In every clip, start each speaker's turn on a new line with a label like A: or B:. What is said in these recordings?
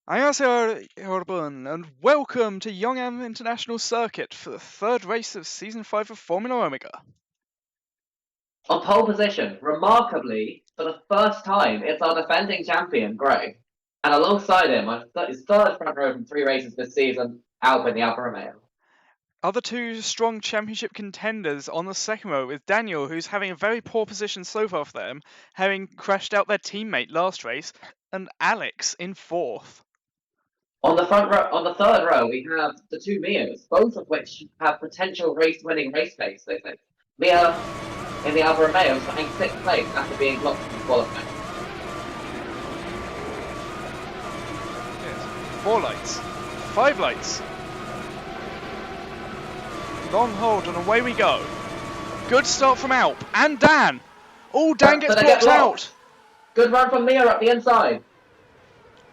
A: Annyeonghaseyo, 여러분, and welcome to Yongnam International Circuit for the third race of Season 5 of Formula Omega.
B: On pole position, remarkably, for the first time, it's our defending champion, Greg. And alongside him, his third front row from 3 races this season, Alpine the Alfa Romeo.
A: Other two strong championship contenders on the second row with Daniel, who's having a very poor position so far for them, having crashed out their teammate last race, and Alex in fourth.
B: On the third row, we have the two Mias, both of which have potential race-winning race pace, they think. Mia in the Alfa Romeo starting 6th place after being blocked from qualifying.
A: Yes. 4 lights. 5 lights. Long hold and away we go. Good start from Alp and Dan. Oh, Dan gets blocked out.
B: Good run from Mia up the inside.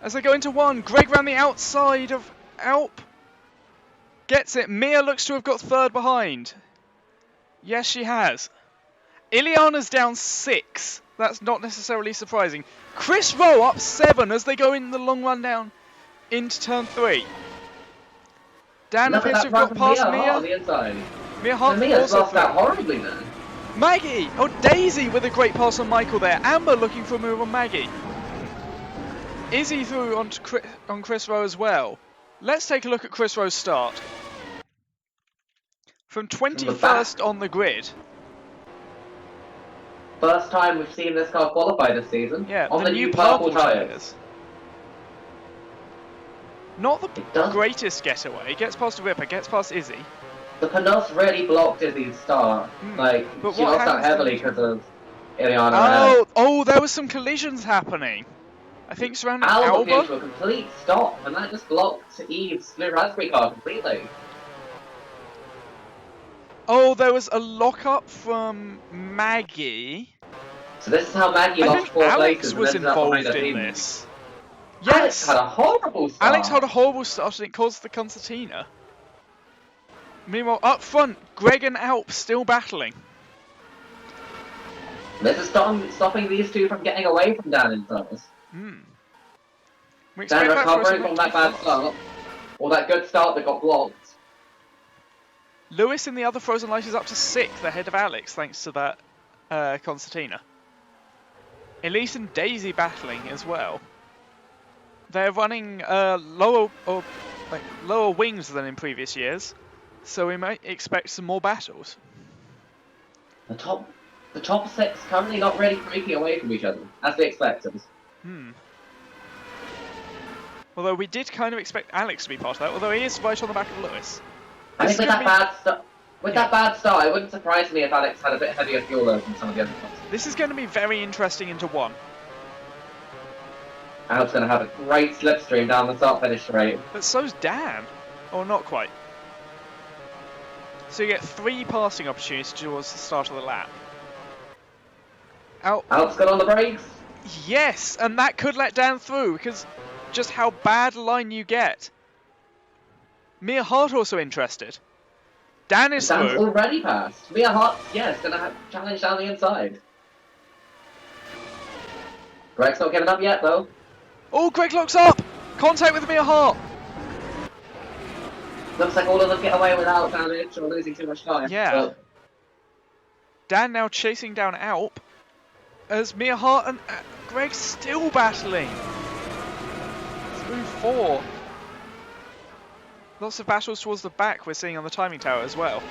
A: As they go into one, Greg ran the outside of Alp. Gets it. Mia looks to have got third behind. Yes, she has. Ileana's down 6. That's not necessarily surprising. Chris Rowe up 7 as they go in the long run down into turn 3. Dan appears to have got past Mia.
B: On the inside.
A: Mia Hart
B: Mia's lost out horribly there.
A: Maggie! Oh, Daisy with a great pass on Michael there. Amber looking for a move on Maggie. Izzy through on Chris Rowe as well. Let's take a look at Chris Rowe's start. From 21st on the grid.
B: First time we've seen this car qualify this season.
A: Yeah,
B: on the new purple tyres.
A: Not the greatest getaway. Gets past Ripper, gets past Izzy.
B: The Panos really blocked Izzy's start. Like,
A: but
B: she lost out heavily because of Ileana.
A: Oh, there was some collisions happening. I think surrounding
B: Alba came to a complete stop, and that just blocked Eve's blue raspberry car completely.
A: Oh, there was a lock-up from Maggie.
B: So this is how Maggie lost 4
A: Alex
B: places
A: was involved in this.
B: Yes! Alex had a horrible start.
A: Alex had a horrible start and it caused the concertina. Meanwhile, up front, Greg and Alp still battling.
B: This is stopping these two from getting away from Dan in front. Dan recovering from that bad start, or that good start that got blocked.
A: Lewis in the other frozen light is up to 6th ahead of Alex thanks to that concertina. Elise and Daisy battling as well. They're running lower wings than in previous years, so we might expect some more battles.
B: The top 6 currently not really breaking away from each other, as they expected.
A: Although we did kind of expect Alex to be part of that, although he is right on the back of Lewis.
B: I think with that bad start, it wouldn't surprise me if Alex had a bit heavier fuel load than some of the other ones.
A: This is going to be very interesting into 1.
B: Alp's going to have a great slipstream down the start-finish straight.
A: But so's Dan. Or not quite. So you get 3 passing opportunities towards the start of the lap.
B: Alp's got on the brakes.
A: Yes, and that could let Dan through, because just how bad a line you get. Mia Hart also interested. Dan's
B: already passed. Mia Hart, yes, going to have challenge down the inside. Greg's not giving up yet, though.
A: Oh, Greg locks up! Contact with Mia Hart!
B: Looks like all of them get away without damage or losing too much time.
A: Yeah.
B: But
A: Dan now chasing down Alp as Mia Hart and Greg still battling. Through 4. Lots of battles towards the back we're seeing on the timing tower as well.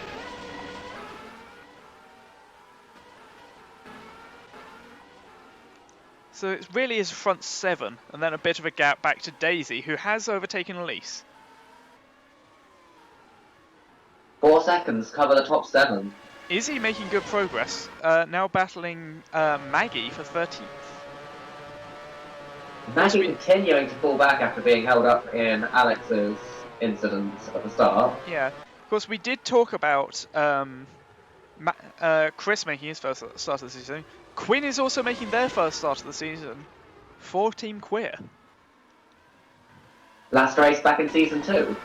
A: So it really is front 7, and then a bit of a gap back to Daisy, who has overtaken Elise.
B: 4 seconds cover the top 7.
A: Izzy making good progress, now battling Maggie for 13th.
B: Maggie continuing to fall back after being held up in Alex's incident at the start.
A: Yeah, of course we did talk about Chris making his first start of the season. Quinn is also making their first start of the season for Team Queer.
B: Last race back in Season 2.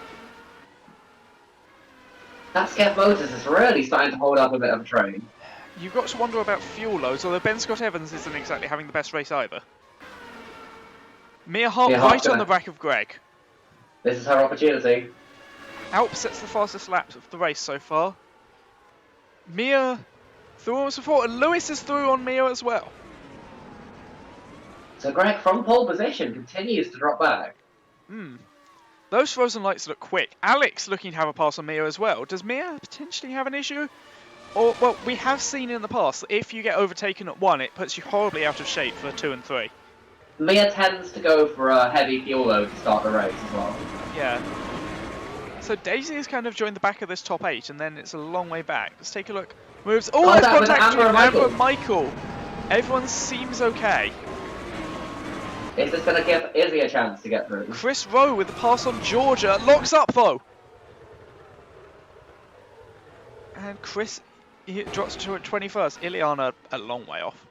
B: That Skeff Motors is really starting to hold up a bit of a train.
A: You've got to wonder about fuel loads, although Ben Scott Evans isn't exactly having the best race either. Mia Hart
B: Mia
A: right
B: Hart's
A: on the
B: gonna-
A: back of Greg.
B: This is her opportunity.
A: Alp sets the fastest lap of the race so far. Mia through almost before, and Lewis is through on Mia as well.
B: So Greg, from pole position, continues to drop back.
A: Those frozen lights look quick. Alex looking to have a pass on Mia as well. Does Mia potentially have an issue? Or, well, we have seen in the past that if you get overtaken at 1, it puts you horribly out of shape for 2 and 3.
B: Mia tends to go for a heavy fuel load to start the race as well.
A: Yeah. So Daisy has kind of joined the back of this top 8, and then it's a long way back. Let's take a look. Moves. Oh, there's
B: Contact with
A: contact
B: Amber
A: between
B: and
A: Amber and Michael. Everyone seems okay.
B: Is this going to give Izzy a chance to get through?
A: Chris Rowe with the pass on Georgia. Locks up, though. And Chris he drops to 21st. Ileana a long way off.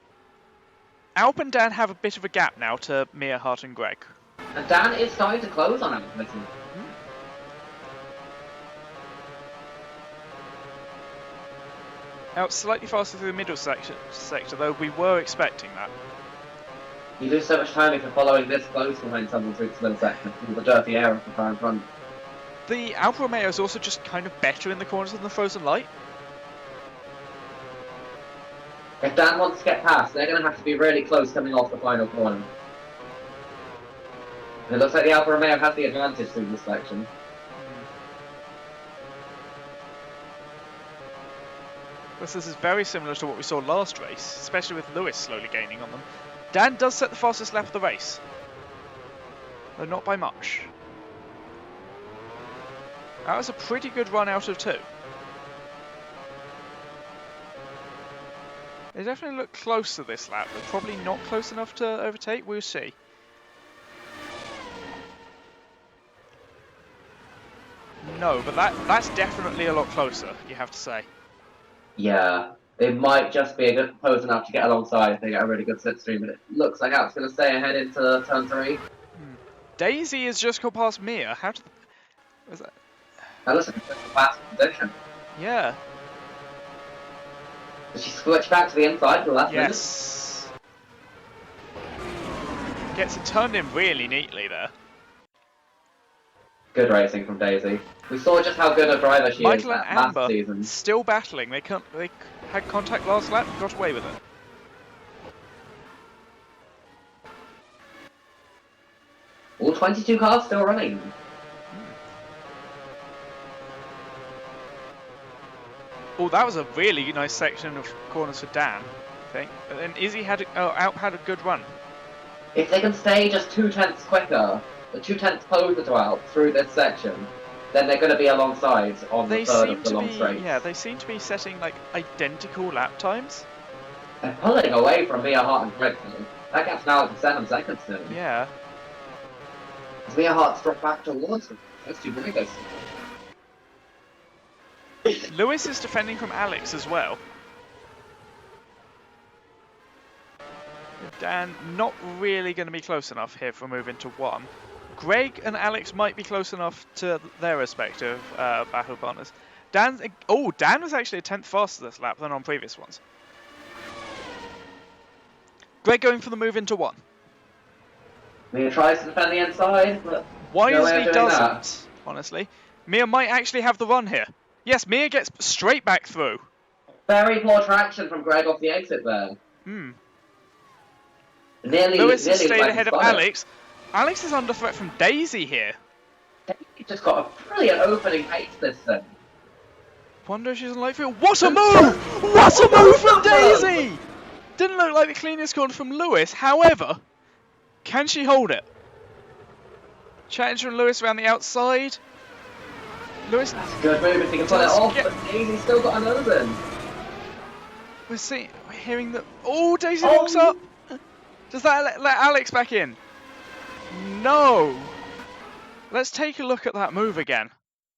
A: Alp and Dan have a bit of a gap now to Mia, Hart and Greg.
B: And Dan is starting to close on him.
A: Out slightly faster through the middle sector, though we were expecting that.
B: You lose so much time if you're following this close behind someone through the middle section. The dirty air of the car in front.
A: The Alfa Romeo is also just kind of better in the corners than the Frozen Light.
B: If Dan wants to get past, they're going to have to be really close coming off the final corner. And it looks like the Alfa Romeo has the advantage through this section.
A: This is very similar to what we saw last race, especially with Lewis slowly gaining on them. Dan does set the fastest lap of the race, though not by much. That was a pretty good run out of 2. They definitely look close to this lap, but probably not close enough to overtake. We'll see. No, but that's definitely a lot closer, you have to say.
B: Yeah, it might just be a good close enough to get alongside if they get a really good slipstream, but it looks like Alp's going to stay ahead into turn 3.
A: Daisy has just got past Mia. How did... Was that?
B: That looks like a fast position.
A: Yeah.
B: Does she switch back to the inside for the last minute?
A: Yes. Gets it turned in really neatly there.
B: Good racing from Daisy. We saw just how good a driver she
A: Michael
B: is
A: and
B: last
A: Amber
B: season.
A: still battling. They had contact last lap and got away with it.
B: All 22 cars still running.
A: Oh, that was a really nice section of corners for Dan, I think. But then Izzy Alp had a good run.
B: If they can stay just 2/10 quicker, the 2/10 closer to Alp through this section, then they're going to be alongside on the third of the long straight.
A: Yeah, they seem to be setting like identical lap times.
B: They're pulling away from Mia Hart and Greg. That gap's now to 7 seconds now.
A: Yeah.
B: As Mia Hart's dropped back towards them. Those two Brigos.
A: Lewis is defending from Alex as well. Dan not really going to be close enough here for moving to 1. Greg and Alex might be close enough to their respective battle partners. Dan was actually a 10th faster this lap than on previous ones. Greg going for the move into 1.
B: Mia tries to defend the inside, but
A: wisely doesn't, honestly. Mia might actually have the run here. Yes, Mia gets straight back through.
B: Very poor traction from Greg off the exit there.
A: Lewis has stayed ahead of Alex. Alex is under threat from Daisy here.
B: Daisy just got a brilliant opening pace this thing.
A: Wonder if she's on light field. What a move! What a move from Daisy! Didn't look like the cleanest corner from Lewis. However, can she hold it? Challenge from Lewis around the outside. Lewis.
B: That's a good move if he can pull it off, but Daisy's still got an open.
A: We're hearing that. Oh, Daisy walks up. Does that let Alex back in? No. Let's take a look at that move again.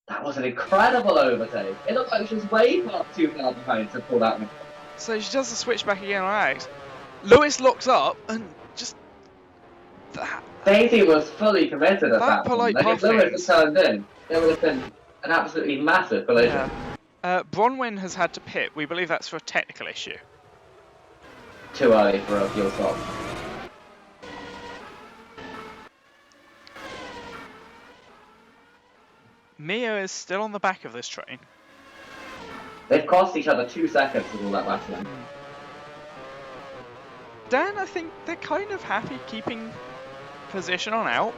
B: That was an incredible overtake. It looked like she was way past 2 cars behind to pull that one.
A: So she does the switch back again on Alex. Lewis locks up and just.
B: Daisy was fully committed at that
A: polite
B: point. Like, if Lewis had turned in, it would have been an absolutely massive collision.
A: Yeah. Bronwyn has had to pit. We believe that's for a technical issue.
B: Too early for a fuel stop.
A: Mia is still on the back of this train.
B: They've cost each other 2 seconds with all that battling.
A: Dan, I think they're kind of happy keeping position on Alp.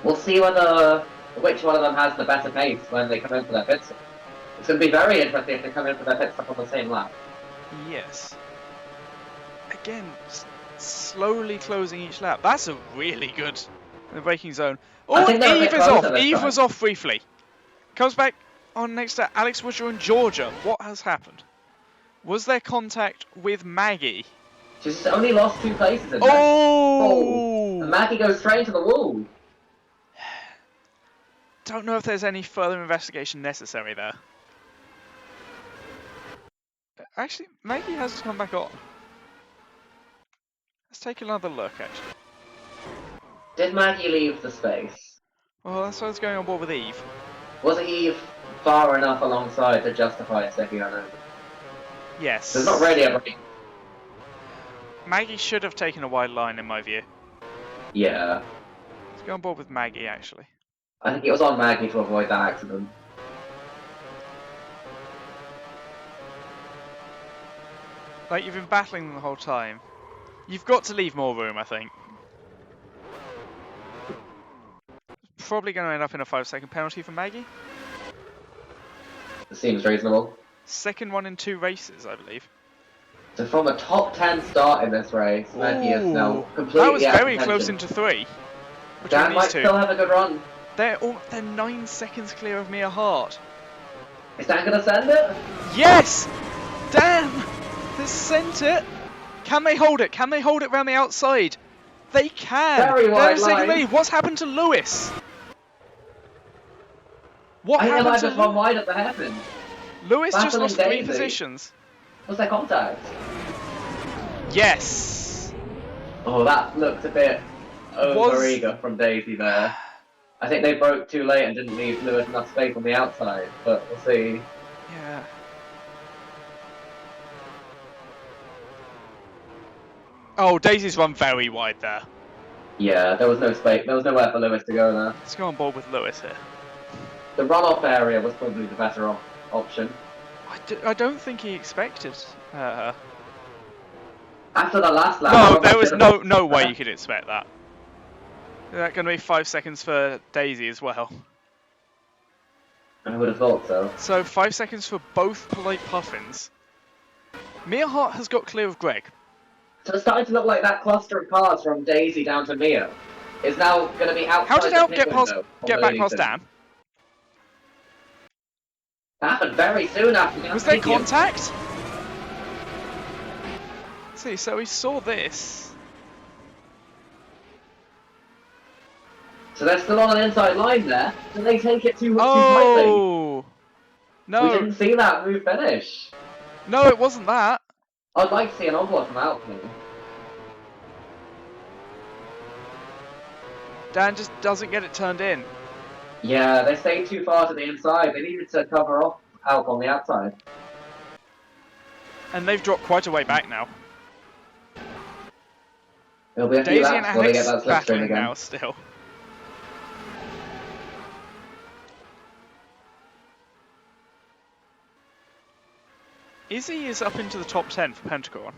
B: We'll see which one of them has the better pace when they come in for their pit stop. It's going to be very interesting if they come in for their pit stop on the same lap.
A: Yes. Again, slowly closing each lap. That's a really good in the braking zone. Oh, Eve is off. Eve was off briefly. Comes back on next to Alex Woodger and Georgia. What has happened? Was there contact with Maggie?
B: She's only lost 2 places in
A: Oh!
B: And Maggie goes straight into the wall.
A: Don't know if there's any further investigation necessary there. Actually, Maggie has come back on. Let's take another look, actually.
B: Did Maggie leave the space?
A: Well, that's why I was going on board with Eve.
B: Was Eve far enough alongside to justify sticking on over?
A: Yes.
B: There's not really a break.
A: Maggie should have taken a wide line, in my view.
B: Yeah.
A: Let's go on board with Maggie, actually.
B: I think it was on Maggie to avoid that accident.
A: Like, you've been battling them the whole time. You've got to leave more room, I think. Probably going to end up in a 5-second penalty for Maggie.
B: It seems reasonable.
A: Second one in 2 races, I believe.
B: So from a top 10 start in this race, Maggie is now completely
A: that was
B: out of
A: very
B: contention.
A: close into 3.
B: Dan might still have a good run.
A: They're 9 seconds clear of Mia Hart.
B: Is Dan going to send it?
A: Yes! Dan has sent it. Can they hold it? Can they hold it round the outside? They can.
B: Very wide line.
A: Lead. What's happened to Lewis? What
B: I think they
A: happened
B: might
A: to
B: just run wide at the hairpin.
A: Lewis? Just
B: Battling
A: lost 3
B: Daisy.
A: positions.
B: Was there contact?
A: Yes.
B: Oh, that looked a bit over-eager from Daisy there. I think they broke too late and didn't leave Lewis enough space on the outside, but we'll see.
A: Yeah. Oh, Daisy's run very wide there.
B: Yeah, there was no space. There was nowhere for Lewis to go there.
A: Let's go on board with Lewis here.
B: The runoff area was probably the better option.
A: I don't think he expected her.
B: After the last lap...
A: No, there was no way you could expect that. Is that going to be 5 seconds for Daisy as well?
B: I would have thought so.
A: So 5 seconds for both polite puffins. Mia Hart has got clear of Greg.
B: So it's starting to look like that cluster of cars from Daisy down to Mia is now going to be outside.
A: How did
B: the
A: Alp
B: pit
A: get back past Dan?
B: That happened very soon after.
A: Was there contact? See, so we saw this.
B: So they're still on an inside line there. So they take it too
A: Oh
B: tightly.
A: no!
B: We didn't see that move finish.
A: No, it wasn't that.
B: I'd like to see an onboard from Alp.
A: Dan just doesn't get it turned in.
B: Yeah, they stayed too far to the inside. They needed to cover off Alp on the outside.
A: And they've dropped quite a way back now.
B: It'll be a few
A: Daisy and
B: laps before they get
A: Alex
B: that slipstream
A: battling
B: again.
A: now still. Izzy is up into the top 10 for Pentagon.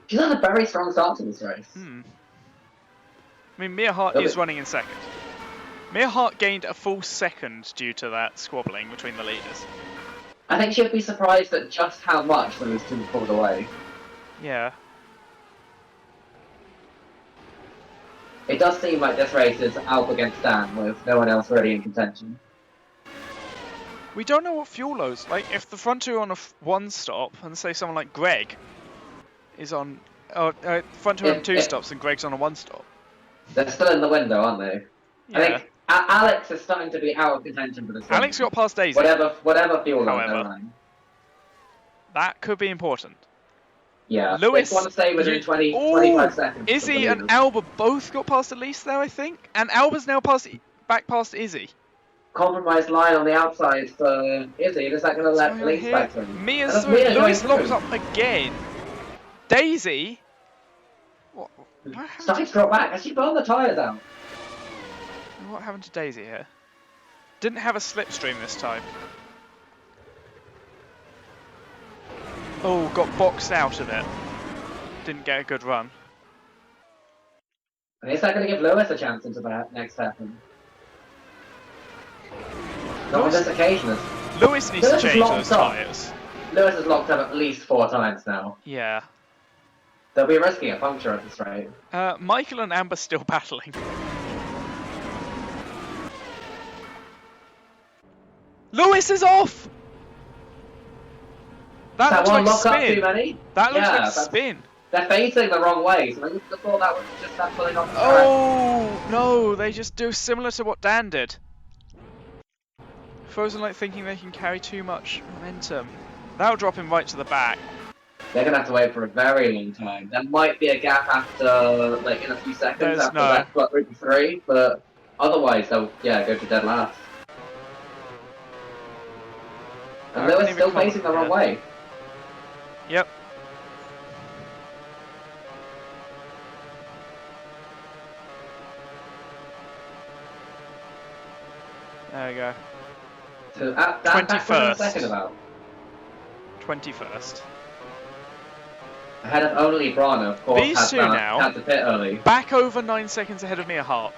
B: She's had a very strong start to this race.
A: I mean, Mia Hart is running in second. Mia Hart gained a full second due to that squabbling between the leaders.
B: I think she'd be surprised at just how much those two pulled away.
A: Yeah.
B: It does seem like this race is Alp against Dan, with no one else really in contention.
A: We don't know what fuel loads. Like, if the front two are on a one stop, and say someone like Greg is on... front two on 2 stops and Greg's on a 1 stop.
B: They're still in the window, aren't they?
A: Yeah.
B: I think Alex is starting to be out of contention for this one.
A: Alex got past Daisy.
B: Whatever fuel load they're
A: However,
B: running.
A: that could be important.
B: Yeah,
A: Lewis,
B: they want to stay within 25 seconds.
A: Izzy and Alba both got past Elise there, I think. And Alba's now back past Izzy.
B: Compromised line on the outside for Izzy. Is that going to let Elise back through?
A: Mia's through. Lewis locks up again. Daisy. What?
B: Starting to drop back. Has she burned the tyres out?
A: What happened to Daisy here? Didn't have a slipstream this time. Oh, got boxed out of it. Didn't get a good run.
B: And is that going to give Lewis a chance into that next happen? Not on this occasion.
A: Lewis needs to change those tyres.
B: Lewis has locked up at least 4 times now.
A: Yeah.
B: They'll be risking a puncture at this rate.
A: Michael and Amber still battling. Lewis is off! That looks like spin.
B: Too many?
A: That looks like spin.
B: They're facing the wrong way, so I just thought that was just that pulling off the track.
A: Oh, no, they just do similar to what Dan did. Frozen like thinking they can carry too much momentum. That'll drop him right to the back.
B: They're gonna have to wait for a very long time. There might be a gap after, like, in a few seconds after that Route 3, but otherwise they'll, go to dead last. And Lewis still facing the wrong way.
A: Yep. There we go.
B: So that
A: 21st.
B: Second about.
A: 21st.
B: Ahead of only Brana, of course.
A: These two now
B: had to pit early.
A: Back over 9 seconds ahead of Mia Hart.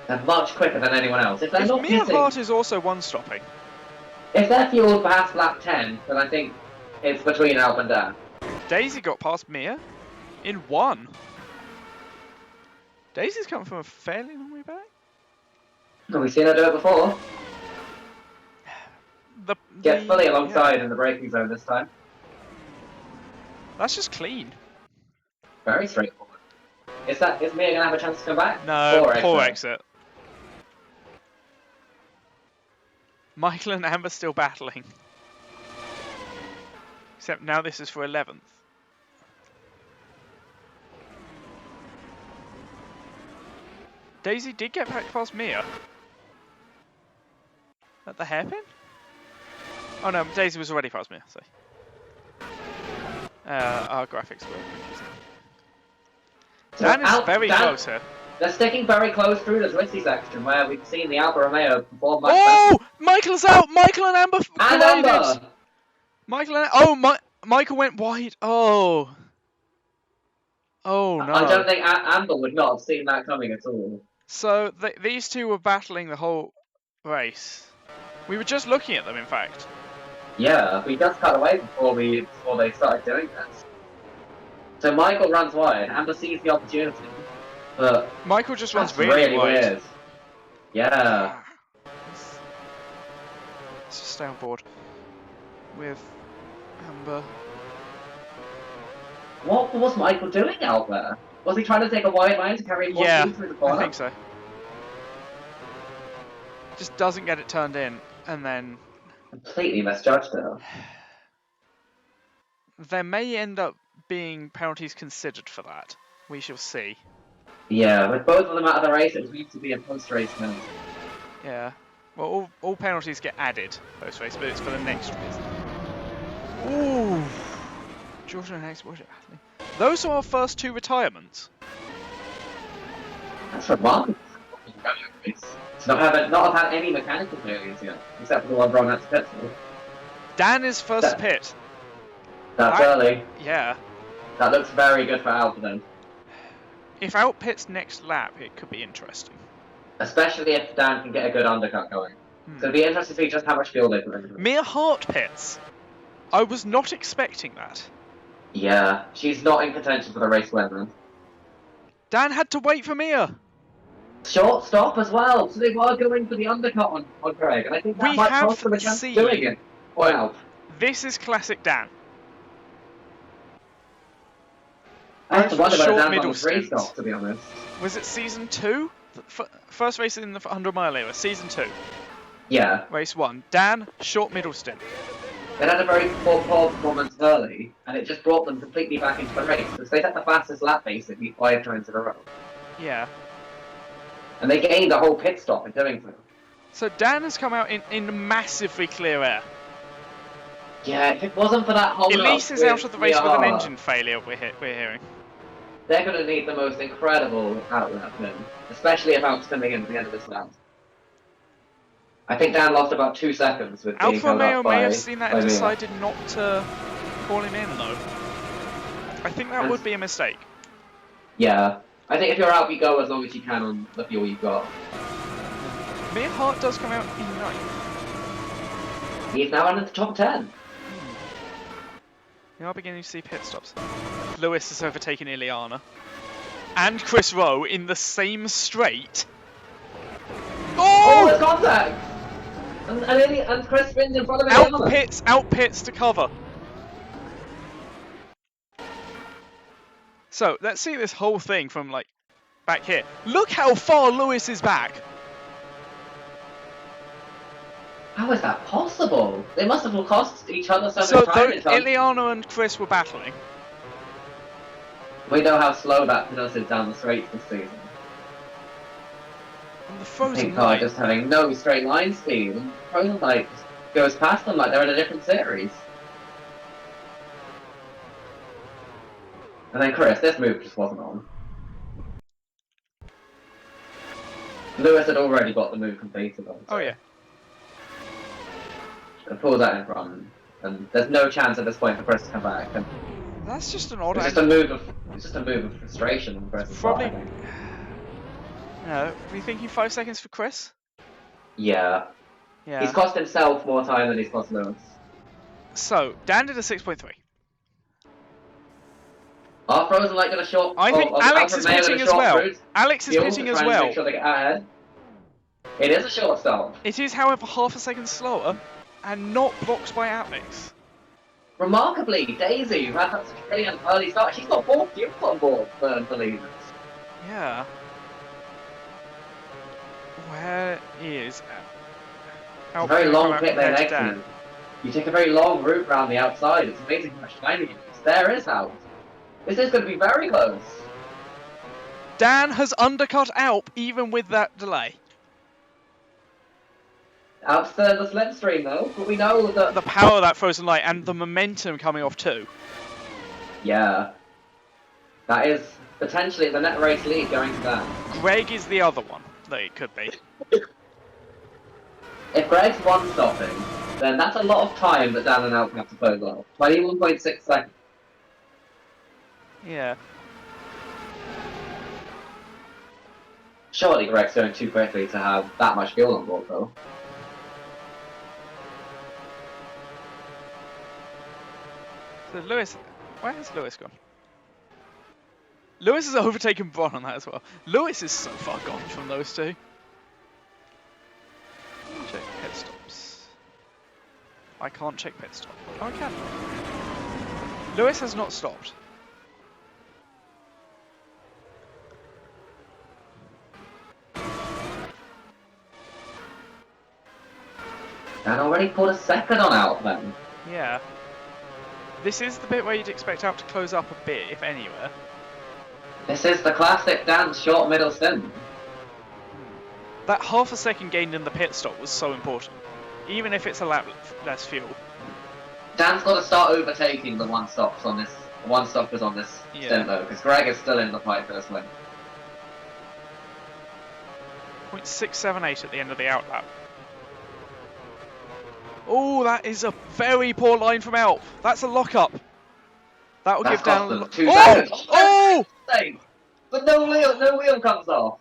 B: They're much quicker than anyone else. If
A: Mia Hart is also one-stopping.
B: If they're fueled past lap 10, then I think it's between Alp and Dan.
A: Daisy got past Mia in 1. Daisy's coming from a fairly long way back.
B: Have we seen her do it before? Get fully alongside in the braking zone this time.
A: That's just clean.
B: Very straightforward. Is Mia gonna have a chance to come back?
A: No, poor exit. Michael and Amber still battling. Except now this is for 11th. Daisy did get back past Mia. At the hairpin? Oh no, Daisy was already past Mia, so. Our graphics were confusing. Dan is very close here.
B: They're sticking very close through the twisty section where we've seen the Alfa Romeo perform much
A: better. Michael's out! Michael and Amber collided!
B: Amber!
A: Michael went wide. Oh no.
B: I don't think Amber would not have seen that coming at all.
A: So these two were battling the whole race. We were just looking at them, in fact.
B: Yeah, we just cut away before they started doing this. So Michael runs wide, Amber sees the opportunity, but
A: Michael just runs really wide.
B: Weird. Yeah.
A: Let's just stay on board with Amber.
B: What was Michael doing out there? Was he trying to take a wide line to carry more speed through the corner?
A: I think so. Just doesn't get it turned in, and then
B: completely misjudged her.
A: There may end up being penalties considered for that. We shall see.
B: Yeah, with both of them out of the race, it needs to be a post-race penalty.
A: Yeah. Well, all penalties get added post-race, but it's for the next race. Ooh. Georgia and Exposure. Those are our first 2 retirements.
B: That's remarkable. Not have had any mechanical failures yet, except for the one Ron had to pit for.
A: Dan is first to pit.
B: That's early.
A: Yeah.
B: That looks very good for Alpha then.
A: If Alp pits next lap, it could be interesting.
B: Especially if Dan can get a good undercut going. So it'd be interesting to see just how much fuel they put into it.
A: Mia Hart pits. I was not expecting that.
B: Yeah, she's not in contention for the race win then.
A: Dan had to wait for Mia.
B: Short stop as well, so they were going for the undercut on Craig, and I think that might cost them a chance of doing it. Wow.
A: This is classic Dan.
B: I have to wonder whether Dan's on the 3 stop, to be honest.
A: Was it season 2? First race in the 100 mile era, season 2.
B: Yeah.
A: Race 1. Dan, short middle stint.
B: They had a very poor performance early, and it just brought them completely back into the race, because they set the fastest lap basically 5 times in a row.
A: Yeah.
B: And they gained a whole pit stop in doing so.
A: So Dan has come out in massively clear air.
B: Yeah, if it wasn't for that whole
A: Elise is out of the race with an engine failure, we're hearing.
B: they're going to need the most incredible outlet of him, especially if Alp's coming in at the end of this lap. I think Dan lost about 2 seconds with being
A: Alfa
B: held
A: Romeo
B: up
A: may have
B: by
A: seen that and
B: Mia.
A: decided not to call him in, though. I think that would be a mistake.
B: Yeah. I think if you're out, you go as long as you can on the fuel you've got.
A: Mia Hart does come out in 9th.
B: He's now in the top 10.
A: We are beginning to see pit stops. Lewis has overtaken Ileana. And Chris Rowe in the same straight.
B: Oh, there's
A: Oh!
B: contact! And Chris spins in front of Ileana.
A: Out pits to cover. So, let's see this whole thing from, like, back here. Look how far Lewis is back.
B: How is that possible? They must have cost each other so much time.
A: So, Ileana and Chris were battling.
B: We know how slow that does it down the straight this season.
A: And the frozen
B: Pink car
A: light.
B: just having no straight line speed. And frozen light just goes past them like they're in a different series. And then Chris, this move just wasn't on. Lewis had already got the move completed on.
A: Oh, yeah.
B: And pulls that in front, and there's no chance at this point for Chris to come back. And
A: That's just an odd
B: it's just a move of frustration on Chris.
A: Probably. No, were you thinking 5 seconds for Chris?
B: Yeah.
A: Yeah.
B: He's cost himself more time than he's cost Lewis.
A: So, Dan did a 6.3.
B: Are Frozen Light going to short?
A: I think Alex is pitting as well. Alex is pitting as well.
B: Make sure they get ahead. It is a short stop.
A: It is, however, half a second slower and not blocked by Alex.
B: Remarkably, Daisy, who had such a brilliant early start, she's got 4 fuels on board for leaders.
A: Yeah. Where is...
B: It's a very long pit lane exit. You take a very long route round the outside. It's amazing how much time you use. There is Alp. This is going to be very close.
A: Dan has undercut Alp even with that delay.
B: Alp's still in the slipstream though, but we know that...
A: The power of that frozen light and the momentum coming off too.
B: Yeah. That is potentially the net race lead going to Dan.
A: Greg is the other one that it could be.
B: If Greg's one stopping, then that's a lot of time that Dan and Alp have to close off. 21.6 seconds.
A: Yeah.
B: Surely Greg's going too quickly to have that much fuel on board though.
A: So Lewis, where has Lewis gone? Lewis has overtaken Bron on that as well. Lewis is so far gone from those two. Check pit stops. I can't check pit stop. Oh, I can. Lewis has not stopped.
B: Dan already pulled a second on Alp then.
A: Yeah. This is the bit where you'd expect Alp to close up a bit, if anywhere.
B: This is the classic Dan's short middle stint.
A: That half a second gained in the pit stop was so important. Even if it's a lap less fuel.
B: Dan's got to start overtaking the one-stoppers on this stint though, because Greg is still in the fight for this win.
A: 0.678 at the end of the outlap. Oh, that is a very poor line from Alp. That's a lock-up. That will give Dan...
B: Oh! But no wheel comes off.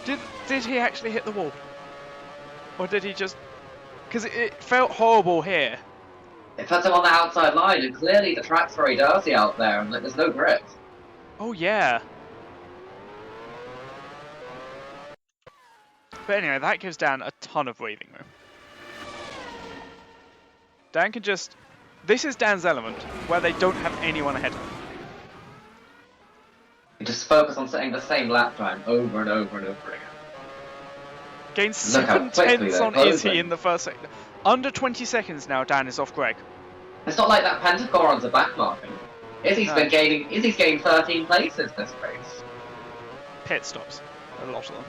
A: Did he actually hit the wall? Or did he just... Because it felt horrible here.
B: It puts him on the outside line, and clearly the track's very dirty out there, and there's no grip.
A: Oh, yeah. But anyway, that gives Dan a ton of breathing room. Dan can just... This is Dan's element, where they don't have anyone ahead of him.
B: You just focus on setting the same lap time over and over and over again.
A: Gains 7 tenths on Izzy in the first sector. Under 20 seconds now, Dan is off Greg.
B: It's not like that Pentagoron's a backmarking. Izzy's gained 13 places this race.
A: Pit stops. A lot of them.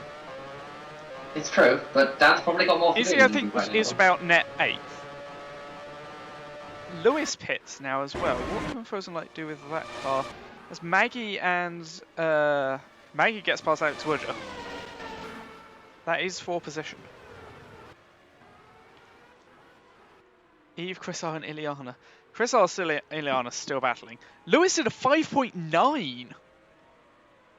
B: It's true, but Dan's probably got more to do.
A: Izzy, I think, is about net 8th. Lewis pits now as well. What can Frozen Light do with that car? As Maggie and Maggie gets past Alex Woodger. That is for position. Eve, Chris R, and Ileana. Chris R, Ileana still battling. Lewis did a 5.9.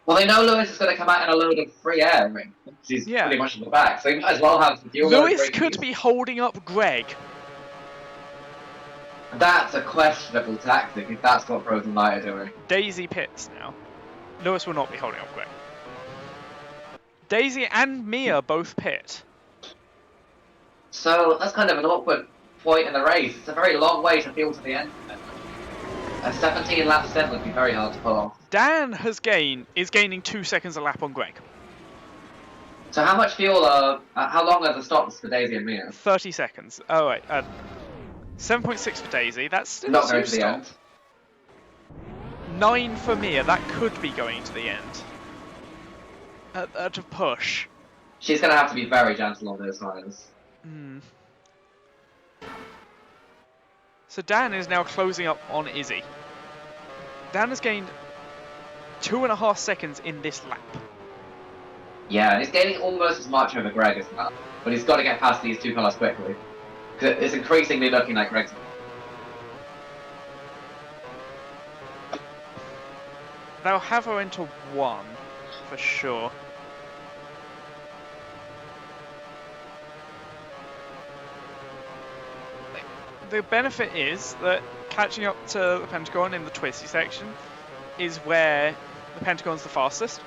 B: Well, they know Lewis is going to come out in a load of free air ring. He's pretty much in the back, so he might as well have the fuel.
A: Lewis could be holding up Greg.
B: That's a questionable tactic if that's what Frozen Light are doing.
A: Daisy pits now. Lewis will not be holding up Greg. Daisy and Mia both pit.
B: So that's kind of an awkward point in the race. It's a very long way to fuel to the end. A 17 lap stint would be very hard to pull off.
A: Dan is gaining 2 seconds a lap on Greg.
B: So how much fuel how long are the stops for Daisy and Mia?
A: 30 seconds. Oh wait, 7.6 for Daisy. That's still
B: not going to the end.
A: 9 for Mia. That could be going to the end. At a push.
B: She's going to have to be very gentle on those lines.
A: So Dan is now closing up on Izzy. Dan has gained 2.5 seconds in this lap.
B: Yeah, and he's gaining almost as much over Greg as well. But he's got to get past these two cars quickly. Because it's increasingly looking like Greg's...
A: They'll have her into 1, for sure. The benefit is that catching up to the Pentagon in the twisty section is where the Pentagon's the fastest.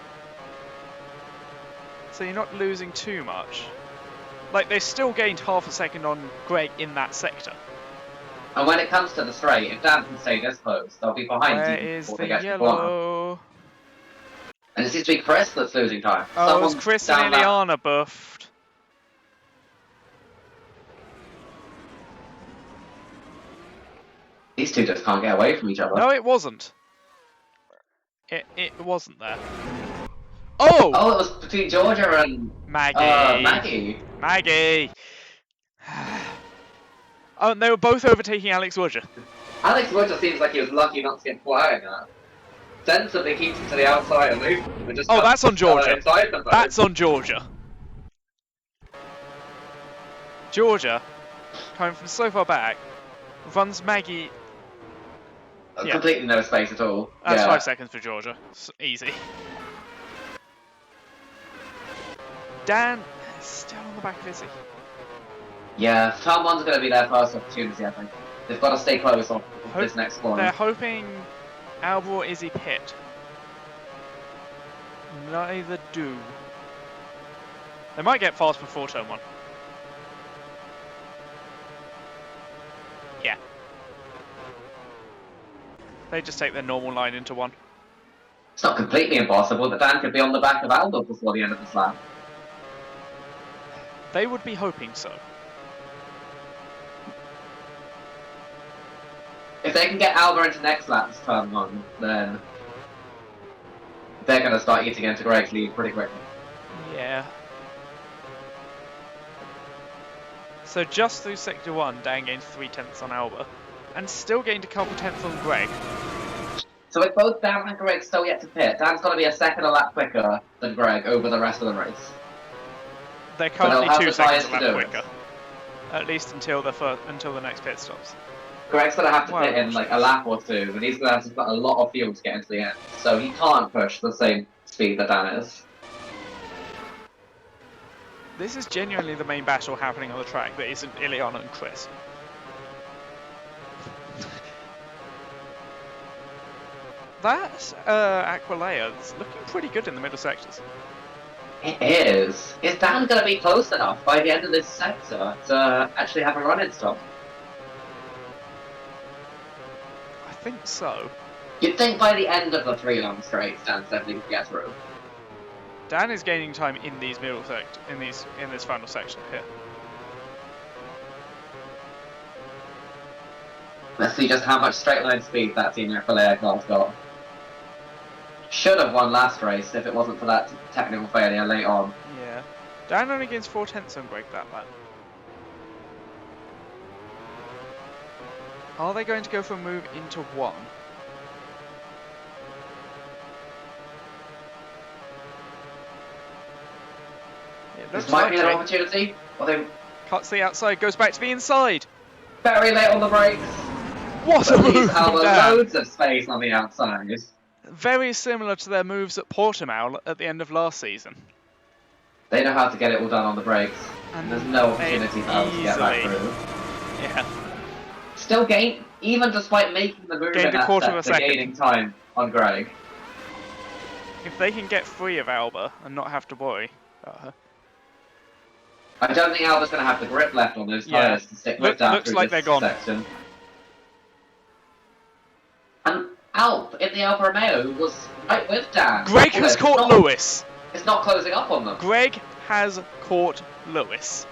A: So you're not losing too much. Like, they still gained half a second on Greg in that sector.
B: And when it comes to the straight, if Dan can stay this close, they'll be behind
A: Where
B: even
A: is
B: before
A: the
B: they get to the
A: yellow?
B: And it seems to be Chris that's losing time.
A: Oh, it's Chris and Ileana buffed.
B: These two just can't get away from each other.
A: No, it wasn't. It wasn't there. Oh!
B: Oh, it was between Georgia and...
A: Maggie. Maggie! Oh, and they were both overtaking Alex Woodger.
B: Alex Woodger seems like he was lucky not to get flying at. Sensibly keeps him to the outside of loop.
A: Oh, that's on Georgia. That's on Georgia. Georgia, coming from so far back, runs Maggie.
B: Completely no space at all.
A: That's 5 seconds for Georgia. It's easy. Dan is still on the back of Izzy.
B: Yeah, Tom 1's going to be their first opportunity, I think. They've got to stay close on this next corner.
A: They're hoping Albert or Izzy pit. Neither do. They might get fast before turn 1. Yeah. They just take their normal line into 1.
B: It's not completely impossible that Dan could be on the back of Albert before the end of this lap.
A: They would be hoping so.
B: If they can get Albert into next lap's turn 1, then they're going to start eating into Greg's lead pretty quickly.
A: Yeah. So just through sector 1, Dan gained 3/10 on Alba, and still gained a couple tenths on Greg.
B: So with both Dan and Greg still yet to pit, Dan's got to be a second a lap quicker than Greg over the rest of the race.
A: They're currently 2 seconds a lap quicker, at least until the next pit stops.
B: Greg's going to have to pit in like a lap or 2, and he's going to have to put a lot of fuel to get into the end. So he can't push the same speed that Dan is.
A: This is genuinely the main battle happening on the track that isn't Ileana and Chris. That Aquilea is looking pretty good in the middle sectors.
B: It is. Is Dan going to be close enough by the end of this sector to actually have a run-in stop?
A: I think so.
B: You'd think by the end of the 3 long straights, Dan's definitely going to get through.
A: Dan is gaining time in these middle in this final section here.
B: Let's see just how much straight line speed that Team Aquilea car's got. Should have won last race if it wasn't for that technical failure late on.
A: Yeah. Dan only gains 4/10 on Greg that lap. Are they going to go for a move into 1? It
B: This
A: looks
B: might be an
A: likely.
B: opportunity. Well, they
A: Cuts the outside, goes back to the inside.
B: very late on the brakes.
A: What a
B: But leaves
A: move from
B: Alba
A: Dan!
B: loads of space on the outside.
A: Very similar to their moves at Portimao at the end of last season.
B: They know how to get it all done on the brakes. And there's no opportunity for Alba to get back
A: Easily.
B: through.
A: Yeah.
B: Still gain, even despite making the move
A: Gained
B: in
A: a
B: that
A: quarter of a
B: sector,
A: second.
B: gaining time on Greg.
A: If they can get free of Alba and not have to worry about her.
B: I don't think Alba's going to have the grip left on those
A: Yeah.
B: tyres to stick with Dan
A: Looks
B: through
A: like
B: this
A: they're gone.
B: section. And Alp in the Alfa Romeo was right with Dan.
A: Greg has caught Lewis.
B: It's not closing up on them.
A: Greg has caught Lewis.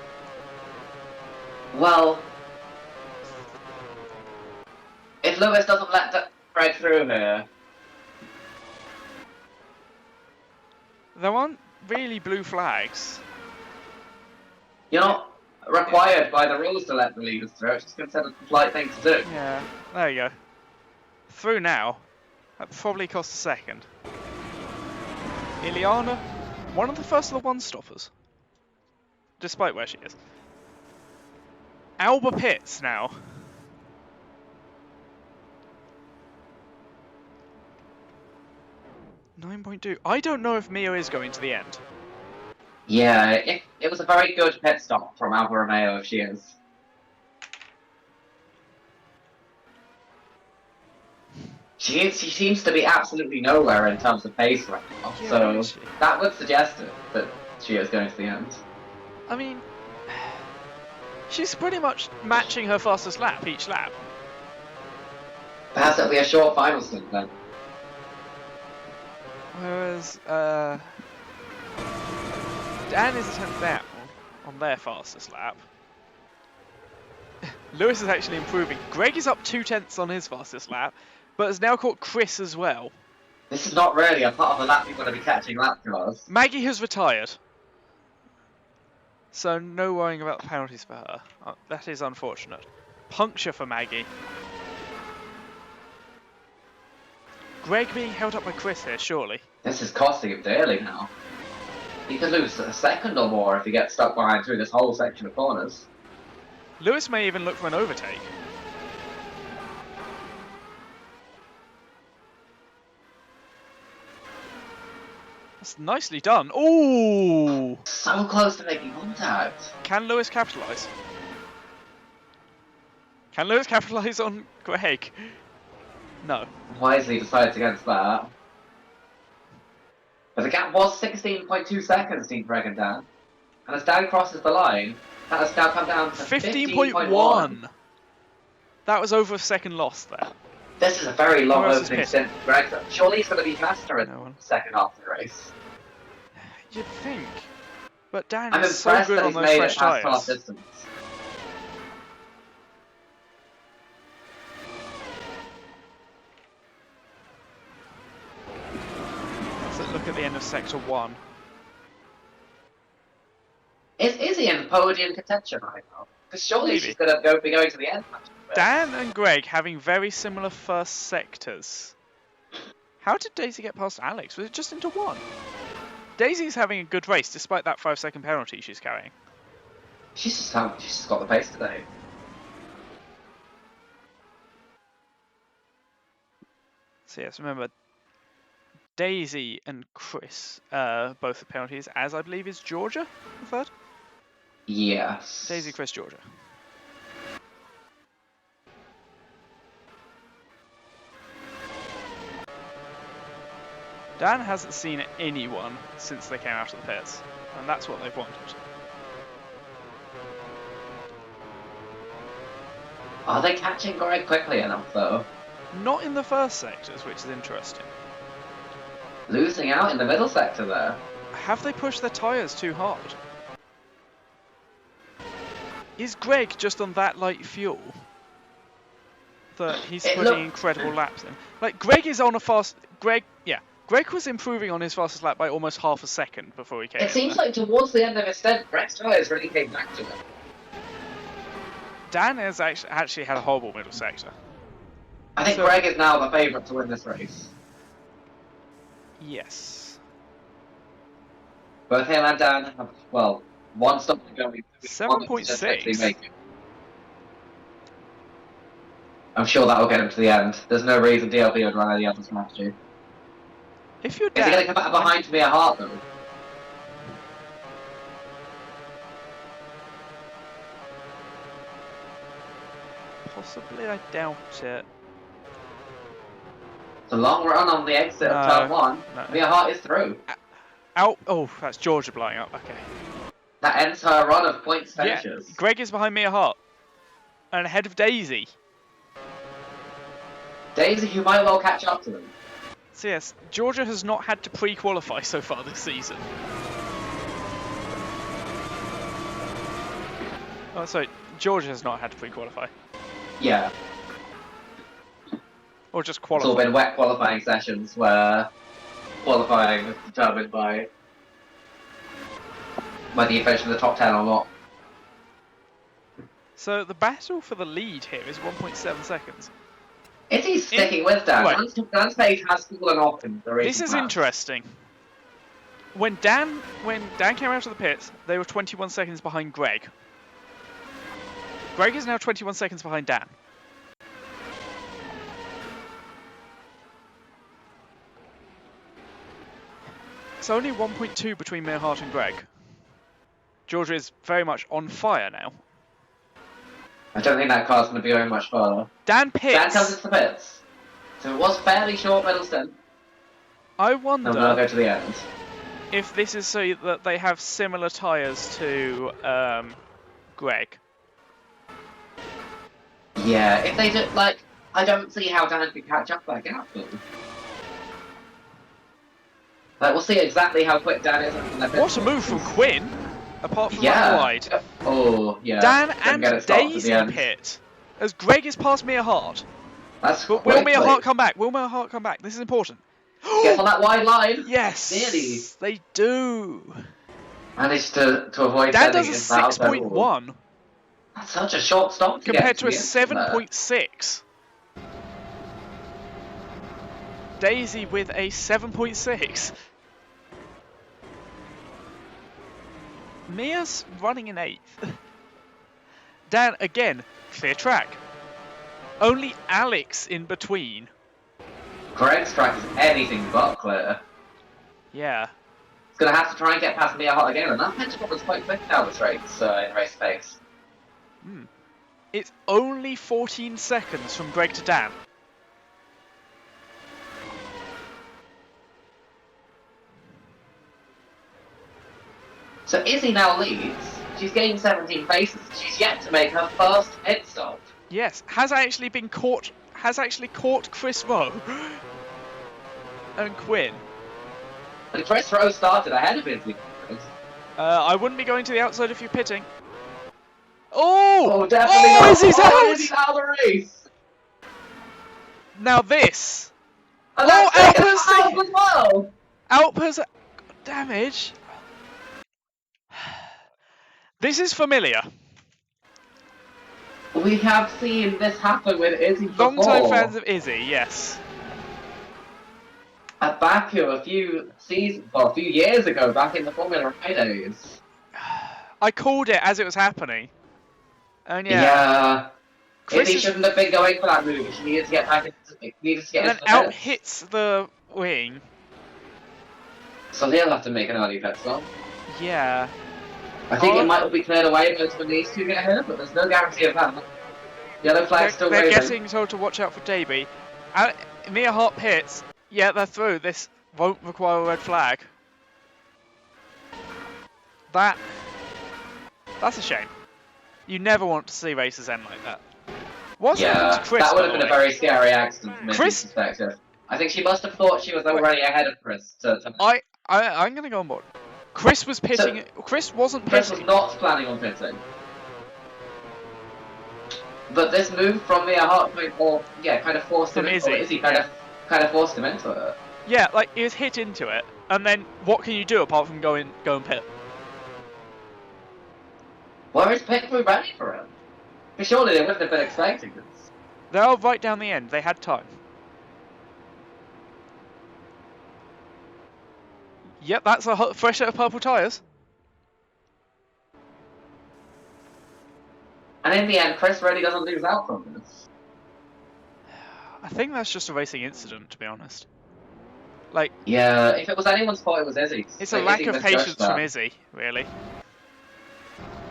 B: Well, if Lewis doesn't let Greg through here,
A: There aren't really blue flags.
B: you're not required by the rules to let the leaders through. It's just considered a polite thing to do.
A: Yeah, there you go. Through now. That probably cost a second. Ileana, one of the first of the one-stoppers. Despite where she is. Alba pits now. .2. I don't know if Mia is going to the end.
B: Yeah, it was a very good pit stop from Alfa Romeo if she is. She seems to be absolutely nowhere in terms of pace right now,
A: Yeah,
B: so that would suggest it, that she is going to the end.
A: I mean, she's pretty much matching her fastest lap each lap.
B: Perhaps it'll be a short final stint then.
A: Whereas, Dan is a tenth down on their fastest lap. Lewis is actually improving. Greg is up 2/10 on his fastest lap, but has now caught Chris as well.
B: This is not really a part of the lap you're going to be catching lap cars.
A: Maggie has retired. So no worrying about the penalties for her. That is unfortunate. Puncture for Maggie. Greg being held up by Chris here, surely.
B: This is costing him dearly now. He could lose a second or more if he gets stuck behind through this whole section of corners.
A: Lewis may even look for an overtake. That's nicely done. Ooh!
B: So close to making contact.
A: Can Lewis capitalise? Can Lewis capitalise on Greg? No.
B: Wisely decides against that. But the gap was 16.2 seconds between Greg and Dan. And as Dan crosses the line, that has now come down to 15.1.
A: That was over a second lost there.
B: This is a very long
A: Who else is
B: opening
A: pissed?
B: stint for Greg. Surely he's going to be faster in the second half of the race.
A: You'd think. But Dan
B: I'm
A: is so
B: impressed
A: good
B: that
A: on
B: he's
A: those
B: made
A: fresh
B: it past half
A: tyres.
B: distance.
A: Let's look at the end of Sector 1.
B: Is he in podium contention right now? Because surely
A: Maybe.
B: she's going to be going to the end.
A: Dan and Greg having very similar first sectors. How did Daisy get past Alex? Was it just into one? Daisy's having a good race despite that 5-second penalty she's carrying.
B: She's just got the pace today.
A: So yes, remember, Daisy and Chris, both the penalties, as I believe is Georgia, the third?
B: Yes.
A: Daisy, Chris, Georgia. Dan hasn't seen anyone since they came out of the pits, and that's what they've wanted.
B: Are they catching Greg quickly enough, though?
A: Not in the first sectors, which is interesting.
B: Losing out in the middle sector there.
A: Have they pushed their tyres too hard? Is Greg just on that light fuel that he's putting incredible laps in? Like, Greg is on a fast... Greg was improving on his fastest lap by almost half a second before he came in.
B: It seems like towards the end of his stint, Greg's tyres really came back to him.
A: Dan has actually had a horrible middle sector.
B: I think Greg is now the favourite to win this race.
A: Yes.
B: Both him and Dan have, well, one stop to go. One that was just literally
A: 7.6.
B: making. I'm sure that will get him to the end. There's no reason DLB would run any other strategy.
A: If you're
B: Is he going to
A: Dan,
B: come back behind Mia Hart, though?
A: possibly, I doubt it.
B: It's a long run on the exit of turn 1.
A: No.
B: Mia Hart is through.
A: Out. Oh, that's Georgia blowing up. Okay.
B: That ends her run of points
A: Yeah,
B: finishes.
A: Greg is behind Mia Hart. And ahead of Daisy.
B: Daisy, who might well catch up to them.
A: So yes, Georgia has not had to pre-qualify so far this season. Oh, sorry, Georgia has not had to pre-qualify.
B: Yeah.
A: Or just
B: It's
A: qualify.
B: all been wet qualifying sessions where qualifying is determined by whether you finish in the top 10 or not.
A: So the battle for the lead here is 1.7 seconds.
B: Is he sticking with Dan?
A: Right.
B: Dan's pace has fallen off in the recent
A: This is
B: past.
A: interesting. When Dan came out of the pits, they were 21 seconds behind Greg. Greg is now 21 seconds behind Dan. It's only 1.2 between Mia Hart and Greg. Georgia is very much on fire now.
B: I don't think that car's going to be going much further.
A: Dan pits.
B: Dan comes into the pits. So it was fairly short middle stint.
A: I
B: And we'll
A: wonder
B: go to the end.
A: if this is so that they have similar tyres to Greg.
B: Yeah, if they do, like, I don't see how Dan can catch up that gap, though. Like, we'll see exactly how quick Dan is.
A: What a move from Quinn, apart from
B: Yeah.
A: that wide.
B: Oh, yeah.
A: Dan
B: Didn't
A: and
B: get it stopped at the
A: Daisy
B: end.
A: pit, as Greg is past Mia Hart.
B: That's
A: But will Mia
B: quickly.
A: Hart come back? Will Mia Hart come back? This is important.
B: Gets on that wide line.
A: Yes,
B: Nearly.
A: they do.
B: Managed to avoid
A: Dan
B: sending
A: does
B: it
A: a
B: out there.
A: 6.1
B: That's such a short stop to
A: compared
B: get
A: to a
B: the end from there.
A: 7.6. Daisy with a 7.6. Mia's running in 8th. Dan, again, clear track. Only Alex in between.
B: Greg's track is anything but clear.
A: Yeah.
B: He's going to have to try and get past Mia Hart again, and that pension was quite quick down the straights in race pace.
A: It's only 14 seconds from Greg to Dan.
B: So Izzy now leads. She's gained 17 paces. She's yet to make her first pit stop.
A: Yes, has actually caught Chris Rowe and Quinn.
B: And Chris Rowe started ahead of Izzy.
A: I wouldn't be going to the outside if you're pitting. Oh!
B: Oh, definitely
A: Oh,
B: not.
A: Izzy's
B: Oh,
A: out!
B: Izzy's out of the race.
A: Now this.
B: And
A: Oh,
B: that's taken
A: Alper's
B: out
A: taken-
B: as well.
A: Alper's damage. This is familiar.
B: We have seen this happen with Izzy before.
A: Long-time fans of Izzy, yes.
B: At Baku a few years ago, back in the Formula E days.
A: I called it as it was happening. And yeah.
B: Yeah.
A: Chris
B: Izzy
A: is-
B: shouldn't have been going for that move. She needed to get back into,
A: and then
B: into the
A: out
B: pits.
A: hits the wing.
B: So he'll have to make an early pit stop.
A: Yeah.
B: I think
A: Oh.
B: it might all be cleared away when these two get here, but there's no guarantee of that. Yellow flag still
A: They're
B: waving.
A: getting told to watch out for Davey. Mia Hart hits. Yeah, they're through. This won't require a red flag. That's a shame. You never want to see races end like that. What's happened
B: Yeah,
A: to Chris?
B: that would
A: by
B: have
A: the
B: been a
A: way?
B: very scary accident from
A: Chris-
B: Izzy's perspective. I think she must have thought she was already ahead of Chris.
A: I'm going to go on board. Chris was pitting. Chris wasn't
B: Chris was
A: pitting.
B: not planning on pitting. But this move from Mia Hart kind of forced him
A: From
B: into
A: Izzy,
B: Izzy kind of forced him into it.
A: Yeah, like he was hit into it, and then what can you do apart from go and pit?
B: Where is pit crew ready for him? Because surely they wouldn't have been expecting this.
A: They're right down the end. They had time. Yep, that's a fresh set of purple tyres.
B: And in the end, Chris really doesn't lose out from this.
A: I think that's just a racing incident, to be honest. Like,
B: Yeah, if it was anyone's fault, it was Izzy.
A: it's
B: So
A: a lack
B: Izzy
A: of
B: misjudged
A: patience from
B: that.
A: Izzy, really.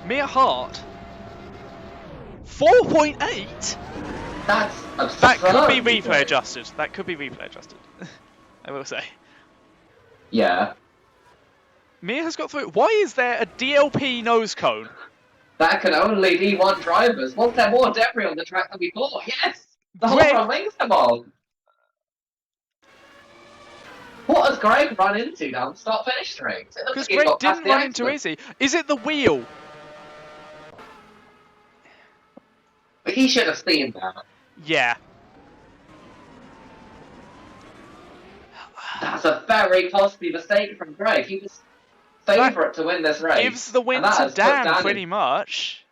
A: Mia Hart, 4.8.
B: That's absurd.
A: That could be
B: you
A: replay
B: think.
A: adjusted. That could be replay adjusted. I will say.
B: Yeah.
A: Mia has got through. Why is there a DLP nose cone?
B: That can only be one driver's. Was there more debris on the track than we thought? Yes! The whole
A: Greg,
B: front wings come off. What has Greg run into down the start-finish straight? It looks
A: because
B: like he's
A: Greg
B: got past
A: didn't
B: the
A: run into
B: accident.
A: Izzy. Is it the wheel?
B: But he should have seen that.
A: Yeah.
B: That's a very costly mistake from Greg. He was favourite to win this race.
A: Gives the win
B: and that
A: to
B: has put
A: Dan pretty
B: in...
A: much.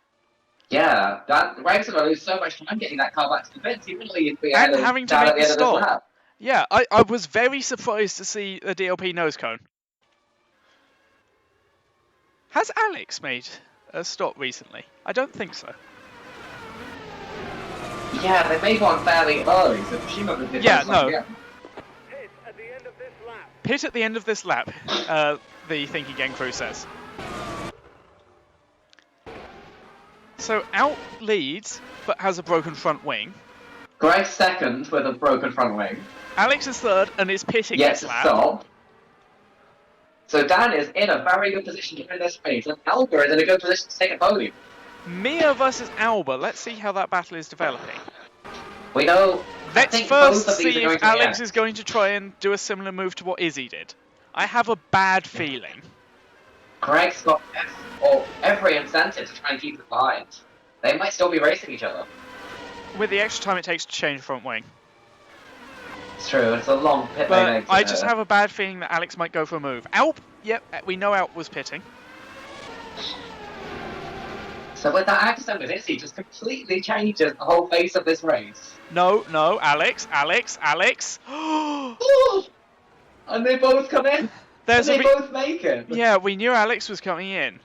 B: Yeah, Greg's going to lose so much time getting that car back to the pits. He really be
A: And
B: ahead of
A: having to
B: Dan
A: make
B: at the
A: the
B: end of this
A: stop.
B: lap.
A: Yeah, I was very surprised to see the DLP nose cone. Has Alex made a stop recently? I don't think so.
B: Yeah, they made one fairly early, so presumably they
A: Yeah,
B: did something
A: no.
B: again.
A: Pit at the end of this lap, the Thinking Gang crew says. So out leads, but has a broken front wing.
B: Greg's second with a broken front wing.
A: Alex is third and is pitting
B: Yet
A: this
B: to
A: lap.
B: stop. So Dan is in a very good position to win this race, and Alba is in a good position to take a podium.
A: Mia versus Alba. Let's see how that battle is developing.
B: We know.
A: Let's
B: I think
A: first
B: both of these
A: see
B: are going
A: if
B: to the
A: Alex
B: end.
A: is going to try and do a similar move to what Izzy did. I have a bad feeling.
B: Greg's got every incentive to try and keep it behind. They might still be racing each other.
A: With the extra time it takes to change front wing.
B: It's true, it's a long pit
A: But
B: lane exit
A: I just
B: here.
A: have a bad feeling that Alex might go for a move. Alp, yep, we know Alp was pitting.
B: So with that accident with Izzy, just completely changes the whole face of this race.
A: No, Alex.
B: And they both come in. And they both make it.
A: Yeah, we knew Alex was coming in.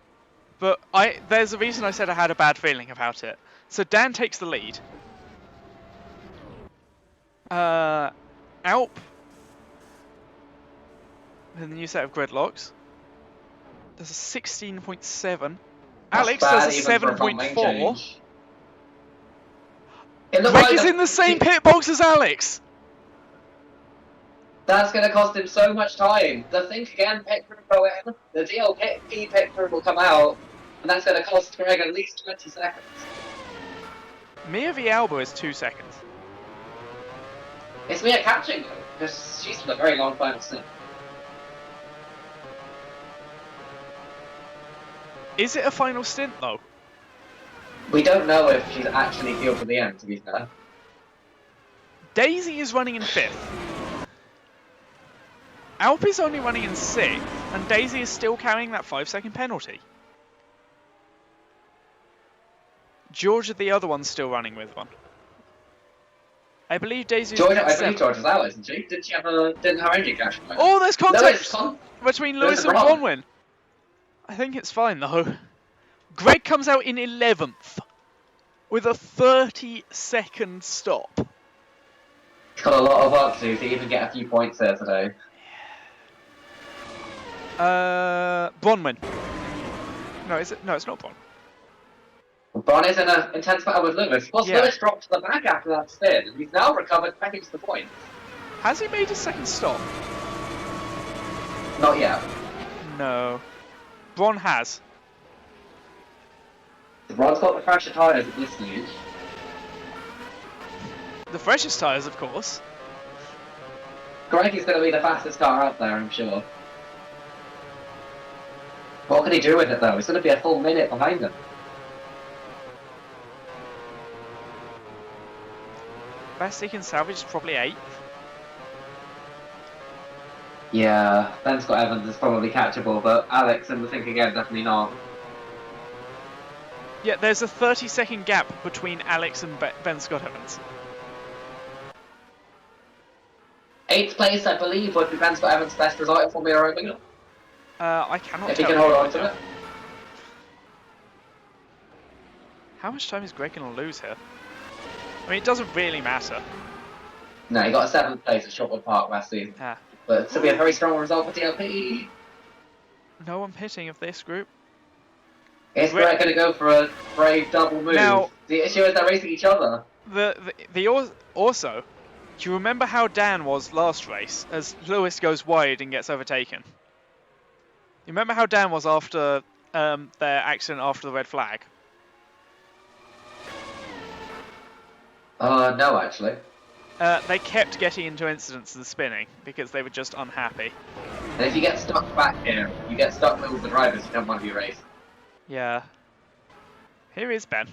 A: But there's a reason I said I had a bad feeling about it. So Dan takes the lead. Alp. With a new set of gridlocks. There's a 16.7. Alex does a 7.4. Greg is in the same pit box as Alex.
B: That's going to cost him so much time. The Think Again pit crew go in, the DLP pit crew will come out, and that's going to cost Greg at least 20 seconds.
A: Mia v Alba is 2 seconds.
B: It's Mia catching though, because she's had a very long final stint.
A: Is it a final stint though?
B: We don't know if she's actually fueled to the end, to be fair.
A: Daisy is running in 5th. Alp is only running in 6th, and Daisy is still carrying that 5-second penalty. Georgia, the other one's still running with one. I believe Daisy's
B: I believe Georgia's out, isn't she? Didn't her engine crash?
A: Oh, there's contact
B: No,
A: between Lewis and Bronwyn. I think it's fine though. Greg comes out in 11th with a 30-second stop.
B: He's got a lot of work to do to even get a few points there today.
A: Bronwyn. No, is it? No, it's not Bron.
B: Bron is in an intense battle with Lewis. Plus, Lewis dropped to the back after that spin, and he's now recovered back into the point.
A: Has he made a second stop?
B: Not yet.
A: No. Bron has.
B: Bron's got the fresher tyres at this stage.
A: The freshest tyres, of course.
B: Greg is going to be the fastest car out there, I'm sure. What can he do with it, though? He's going to be a full minute behind him.
A: Best he can salvage is probably 8th.
B: Yeah, Ben Scott Evans is probably catchable, but Alex and the Think Again definitely not.
A: Yeah, there's a 30-second gap between Alex and Ben Scott Evans.
B: 8th place, I believe, would be Ben Scott Evans' best result in Formula 1.
A: I cannot
B: If he
A: tell
B: can
A: you
B: hold on
A: right
B: to
A: now.
B: it.
A: How much time is Greg going to lose here? I mean, it doesn't really matter.
B: No, he got a 7th place at Shotwood Park last season.
A: Ah.
B: But to be a very strong result for TLP.
A: No one pitting of this group.
B: Is Greg going to go for a brave double move?
A: Now,
B: the issue is they're racing each other.
A: Also, do you remember how Dan was last race as Lewis goes wide and gets overtaken? You remember how Dan was after their accident after the red flag?
B: No, actually.
A: They kept getting into incidents of spinning because they were just unhappy.
B: And if you get stuck back here, you get stuck with all the drivers you don't want to be racing.
A: Yeah. Here is Ben.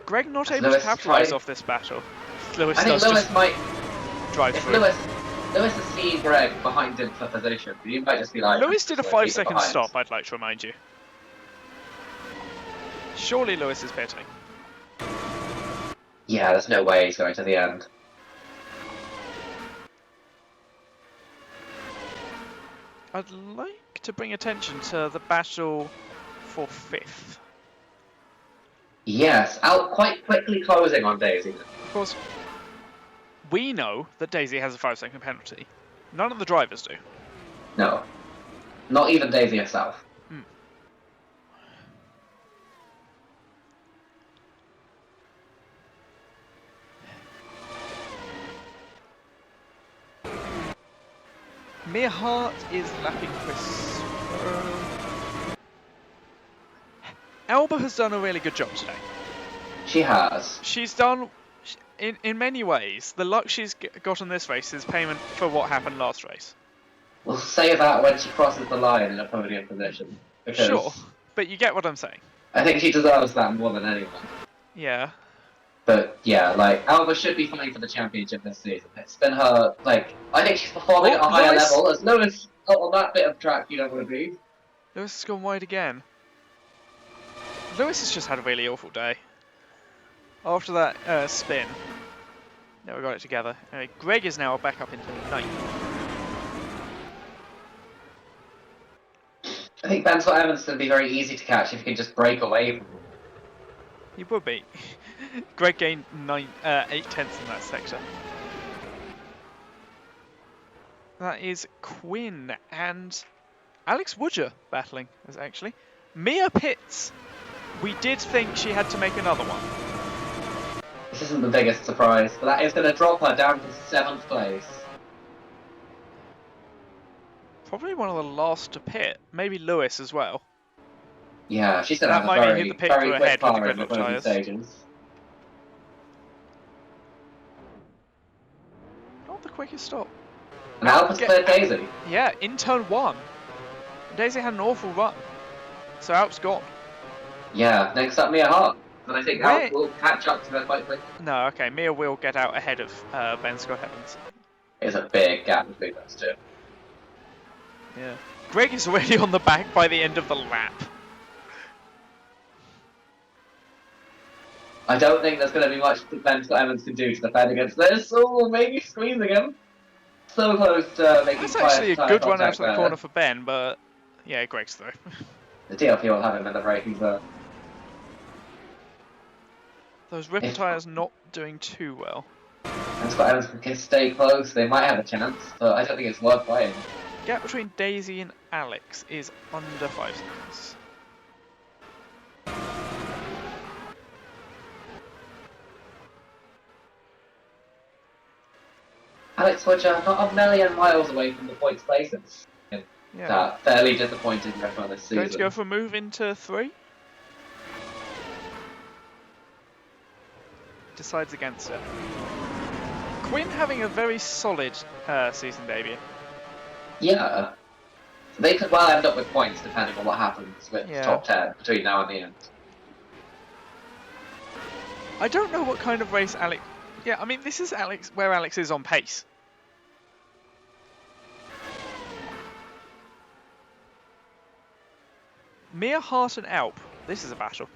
A: Greg not able to capitalise off this battle. Lewis
B: I think
A: does
B: Lewis
A: just
B: might
A: drive
B: if
A: through.
B: Lewis has seen Greg behind him for position, he might just be like.
A: Lewis did a 5-second stop, I'd like to remind you. Surely Lewis is pitting.
B: Yeah, there's no way he's going to the end.
A: I'd like to bring attention to the battle for 5th.
B: Yes, out quite quickly closing on Daisy.
A: Of course, we know that Daisy has a 5-second penalty. None of the drivers do.
B: No. Not even Daisy herself.
A: Mia Hart is lapping Chris. Alba has done a really good job today.
B: She has.
A: She's done, in many ways, the luck she's got on this race is payment for what happened last race.
B: We'll say that when she crosses the line in a podium position. Because
A: Sure, but you get what I'm saying.
B: I think she deserves that more than anyone.
A: Yeah.
B: But yeah, like, Alba should be fighting for the championship this season. It's been her, like, I think she's performing at a higher level. As Lewis, on that bit of track you don't want to be.
A: Lewis has gone wide again. Lewis has just had a really awful day. After that spin. Never got it together. Anyway, Greg is now back up into 9th.
B: I think Ben Scott Evans is going to be very easy to catch if you can just break away from him.
A: He would be. Greg gained 8/10 in that sector. That is Quinn and Alex Woodger battling, actually. Mia Pitts. We did think she had to make another one.
B: This isn't the biggest surprise, but that is going to drop her down to 7th place.
A: Probably one of the last to pit. Maybe Lewis as well.
B: Yeah, she's going to have a very quick car in the closing stages.
A: Not the quickest stop.
B: And Alba's cleared Daisy.
A: Yeah, in turn 1. Daisy had an awful run. So Alp's gone.
B: Yeah, next up Mia Hart. But I think Alp will catch up to her quite quickly.
A: No, okay, Mia will get out ahead of Ben Scott Evans.
B: There's a big gap between those two.
A: Yeah. Greg is already on the back by the end of the lap.
B: I don't think there's going to be much that Ben Scott Evans can do to defend against this. Oh, maybe squeezing him. So close to making
A: That's actually a good run out of the corner
B: for
A: Ben, but yeah, Greg's through.
B: The DLP will have him in the braking zone.
A: Those ripper tyres not doing too well.
B: Ben Scott Evans can stay close. They might have a chance, but I don't think it's worth fighting.
A: Gap between Daisy and Alex is under 5 seconds.
B: Alex Woodger, not a million miles away from the points places.
A: Yeah.
B: That fairly disappointing record this season.
A: Going to go for a move into 3? Decides against it. Quinn having a very solid season debut.
B: Yeah. They could well end up with points depending on what happens with the top 10 between now and the end.
A: I don't know what kind of race Alex... Yeah, I mean, this is Alex where Alex is on pace. Mia Hart and Alp. This is a battle.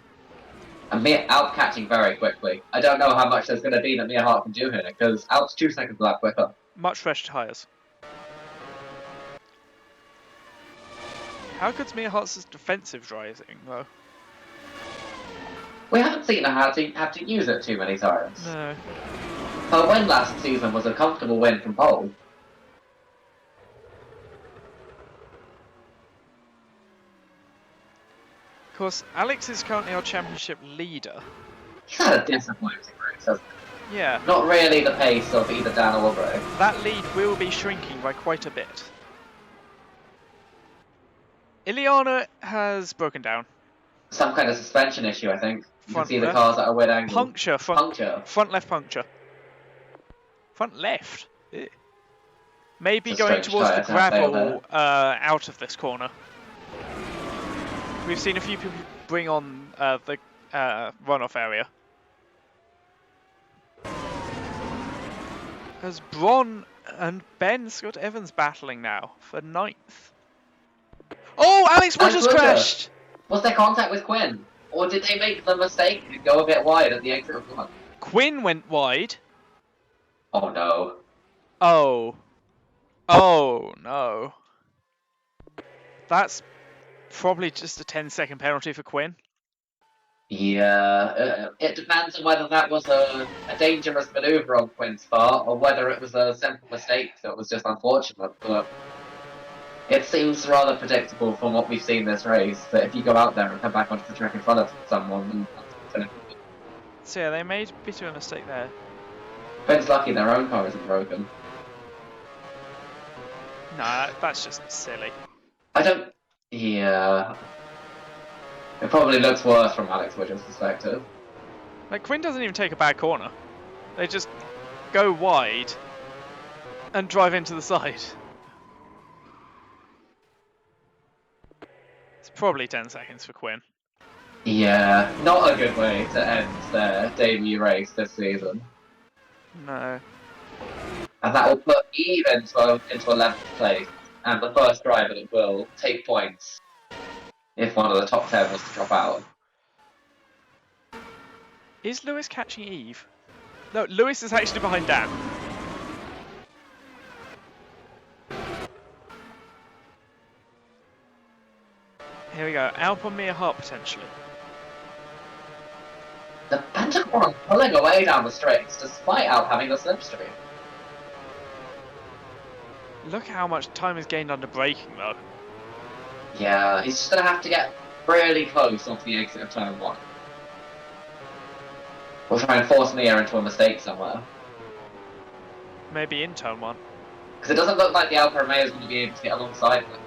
B: And Mia Alp catching very quickly. I don't know how much there's going to be that Mia Hart can do here, because Alp's 2 seconds lap quicker.
A: Much fresher tyres. How good's Mia Hart's defensive driving, though?
B: We haven't seen her have to use it too many times.
A: No.
B: Her win last season was a comfortable win from pole.
A: Of course, Alex is currently our championship leader.
B: He's had a disappointing race, hasn't he?
A: Yeah.
B: Not really the pace of either Dan or Greg.
A: That lead will be shrinking by quite a bit. Ileana has broken down.
B: Some kind of suspension issue, I think. You
A: Front
B: can see the
A: left.
B: cars at a weird angle.
A: Puncture.
B: Puncture.
A: Front left puncture. Front left. Ew. Maybe
B: It's a
A: going
B: strange
A: towards the
B: tyre to have failed
A: gravel out of this corner. We've seen a few people bring on the runoff area. As Bron and Ben Scott Evans battling now for 9th. Oh, Alex Wood has crashed!
B: Was there contact with Quinn? Or did they make the mistake and go a bit wide at the exit of one?
A: Quinn went wide.
B: Oh no.
A: Oh. Oh no. That's probably just a 10-second penalty for Quinn.
B: Yeah, it depends on whether that was a dangerous manoeuvre on Quinn's part, or whether it was a simple mistake that was just unfortunate, but it seems rather predictable from what we've seen this race, that if you go out there and come back onto the track in front of someone, then
A: So yeah, they made a bit of a mistake there.
B: Quinn's lucky their own car isn't broken.
A: Nah, that's just silly.
B: Yeah. It probably looks worse from Alex Widger's perspective.
A: Like, Quinn doesn't even take a bad corner. They just go wide and drive into the side. It's probably 10 seconds for Quinn.
B: Yeah, not a good way to end their debut race this season.
A: No.
B: And that will put Eve into 11th place, and the first driver that will take points if one of the top 10 was to drop out.
A: Is Lewis catching Eve? No, Lewis is actually behind Dan. Here we go. Alp on Mia Hart potentially.
B: The Pentagon pulling away down the straights despite Alp having the slipstream.
A: Look how much time is gained under braking though.
B: Yeah, he's just going to have to get really close off the exit of turn 1. We'll try and force Mia into a mistake somewhere.
A: Maybe in turn 1.
B: Because it doesn't look like the Alfa Romeo is going to be able to get alongside them.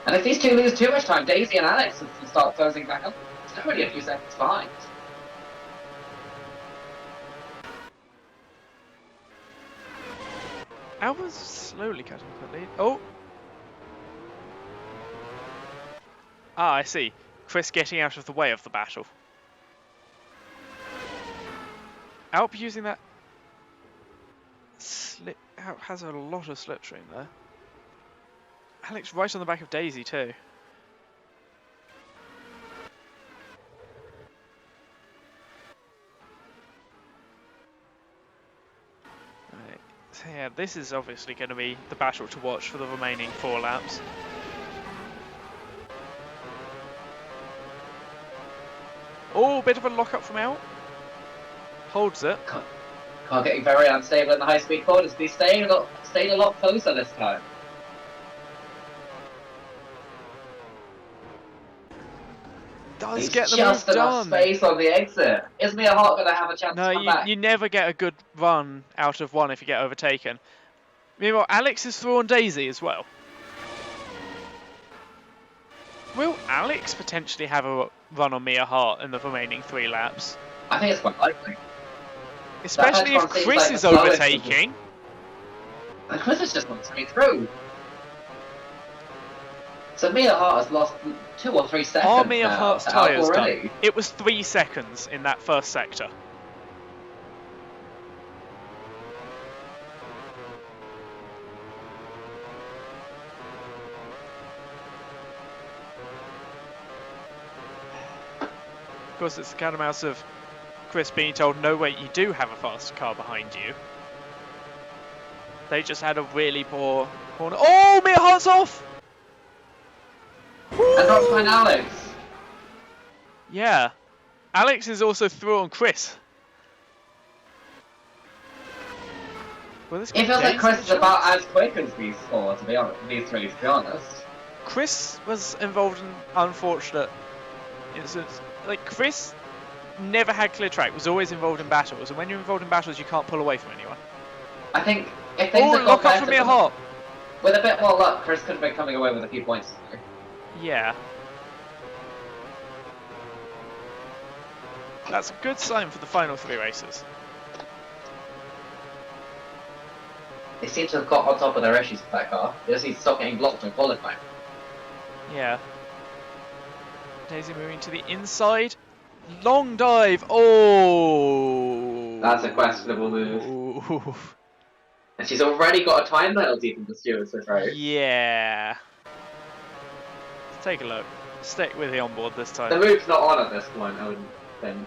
B: And if these two lose too much time, Daisy and Alex will start closing back up. It's already a few seconds behind.
A: Alba's slowly cutting the lead. Oh! Ah, I see. Chris getting out of the way of the battle. Alp using that slip. Alp has a lot of slipstream there. Alex right on the back of Daisy too. Right. So yeah, this is obviously going to be the battle to watch for the remaining 4 laps. Oh, bit of a lock up from Alp. Holds it.
B: Car getting very unstable in the high-speed corners, but he's staying a lot closer this time.
A: Does
B: He's
A: get the
B: just
A: move
B: enough
A: done.
B: space on the exit. Is Mia Hart going to have a chance
A: No,
B: to come back?
A: you never get a good run out of one if you get overtaken. Meanwhile, Alex is through on Daisy as well. Will Alex potentially have a run on Mia Hart in the remaining 3 laps?
B: I think it's quite likely.
A: Especially if
B: That seems
A: Chris
B: like
A: is
B: the slowest
A: overtaking.
B: And Chris has just gone straight through. So Mia Hart has lost 2 or 3 seconds.
A: Are Mia
B: now
A: Hart's
B: to Alp
A: tyres
B: already.
A: done? It was 3 seconds in that first sector. Of course, it's the kind of mouse of Chris being told, no wait, you do have a faster car behind you. They just had a really poor corner. Oh, Mia Hart's off!
B: And drops behind
A: Woo!
B: Alex.
A: Yeah. Alex is also through on Chris. Will this
B: It
A: give
B: feels like
A: Daisy
B: Chris
A: a
B: is about
A: chance?
B: as quick as these four, to be honest. These three, to be honest.
A: Chris was involved in unfortunate incidents. Like, Chris never had clear track, was always involved in battles, and when you're involved in battles, you can't pull away from anyone.
B: I think if things
A: Oh,
B: had
A: lock
B: gone
A: up from
B: better
A: Mia
B: for them,
A: Hart.
B: with a bit more luck, Chris could have been coming away with a few points.
A: Yeah. That's a good sign for the final 3 races.
B: They seem to have got on top of their issues with that car. They just need to stop getting blocked in qualifying.
A: Yeah. Daisy moving to the inside. Long dive. Oh.
B: That's a questionable move.
A: Ooh.
B: And she's already got a time penalty from the stewards this race.
A: Yeah. Let's take a look. Stick with the onboard this time.
B: The move's not on at this point, I wouldn't think.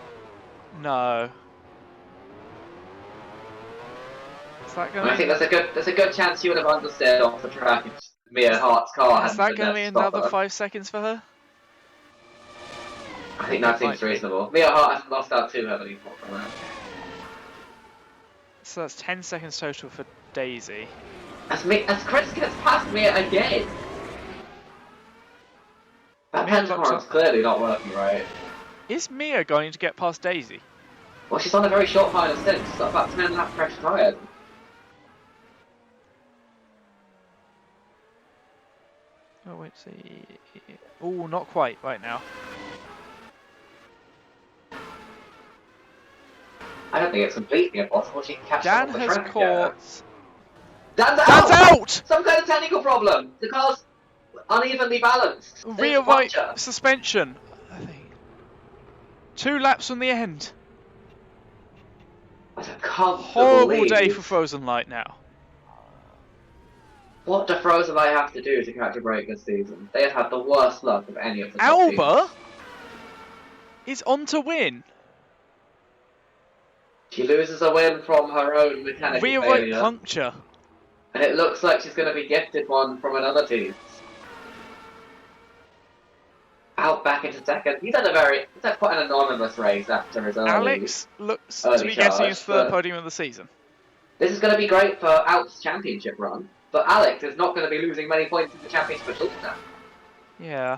A: No. Is that going
B: I think there's a good chance she would have understeered off the track if Mia Hart's car
A: Is
B: hadn't
A: that
B: been
A: going to
B: there
A: be
B: to stop
A: another
B: her.
A: 5 seconds for her?
B: I think that seems reasonable. Mia Hart hasn't lost out too heavily from that.
A: So that's 10 seconds total for Daisy.
B: As Chris gets past Mia again! That pentagon's clearly not working right.
A: Is Mia going to get past Daisy?
B: Well, she's on a very short final stint. She's got about 10 lap fresh tyres.
A: Oh, wait, see. Oh, not quite right now.
B: I don't think it's completely impossible. She can catch
A: Dan
B: up on the
A: has
B: track.
A: caught.
B: Dan's
A: Dan's out!
B: Some kind of technical problem. The car's unevenly balanced.
A: Rear right suspension, I think. 2 laps from the end.
B: I can't
A: Horrible
B: believe.
A: day for Frozen Light now.
B: What do Frozen Light have to do to catch a break this season? They have had the worst luck of any of the top
A: Alba
B: teams.
A: is on to win.
B: She loses a win from her own mechanical
A: Rear
B: failure.
A: right puncture.
B: And it looks like she's going to be gifted one from another team. Out back into second. He's had quite an anonymous race after his early.
A: Alex looks to be getting his 3rd podium of the season.
B: This is going to be great for Alp's championship run, but Alex is not going to be losing many points in the championship at all now.
A: Yeah.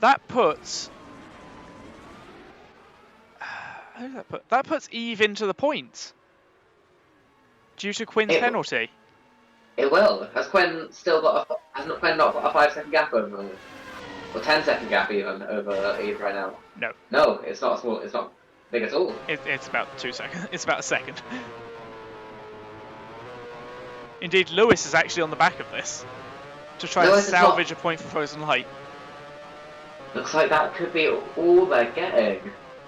A: That puts. How does that put? That puts Eve into the points. Due to Quinn's penalty.
B: It will. Has Quinn hasn't Quinn not got a 5-second gap over, or 10-second gap even over Eve right now?
A: No.
B: No, it's not small. It's not big at all.
A: It's about 2 seconds. It's about a second. Indeed, Lewis is actually on the back of this to try and salvage a point for Frozen Light.
B: Looks like that could be all they're getting.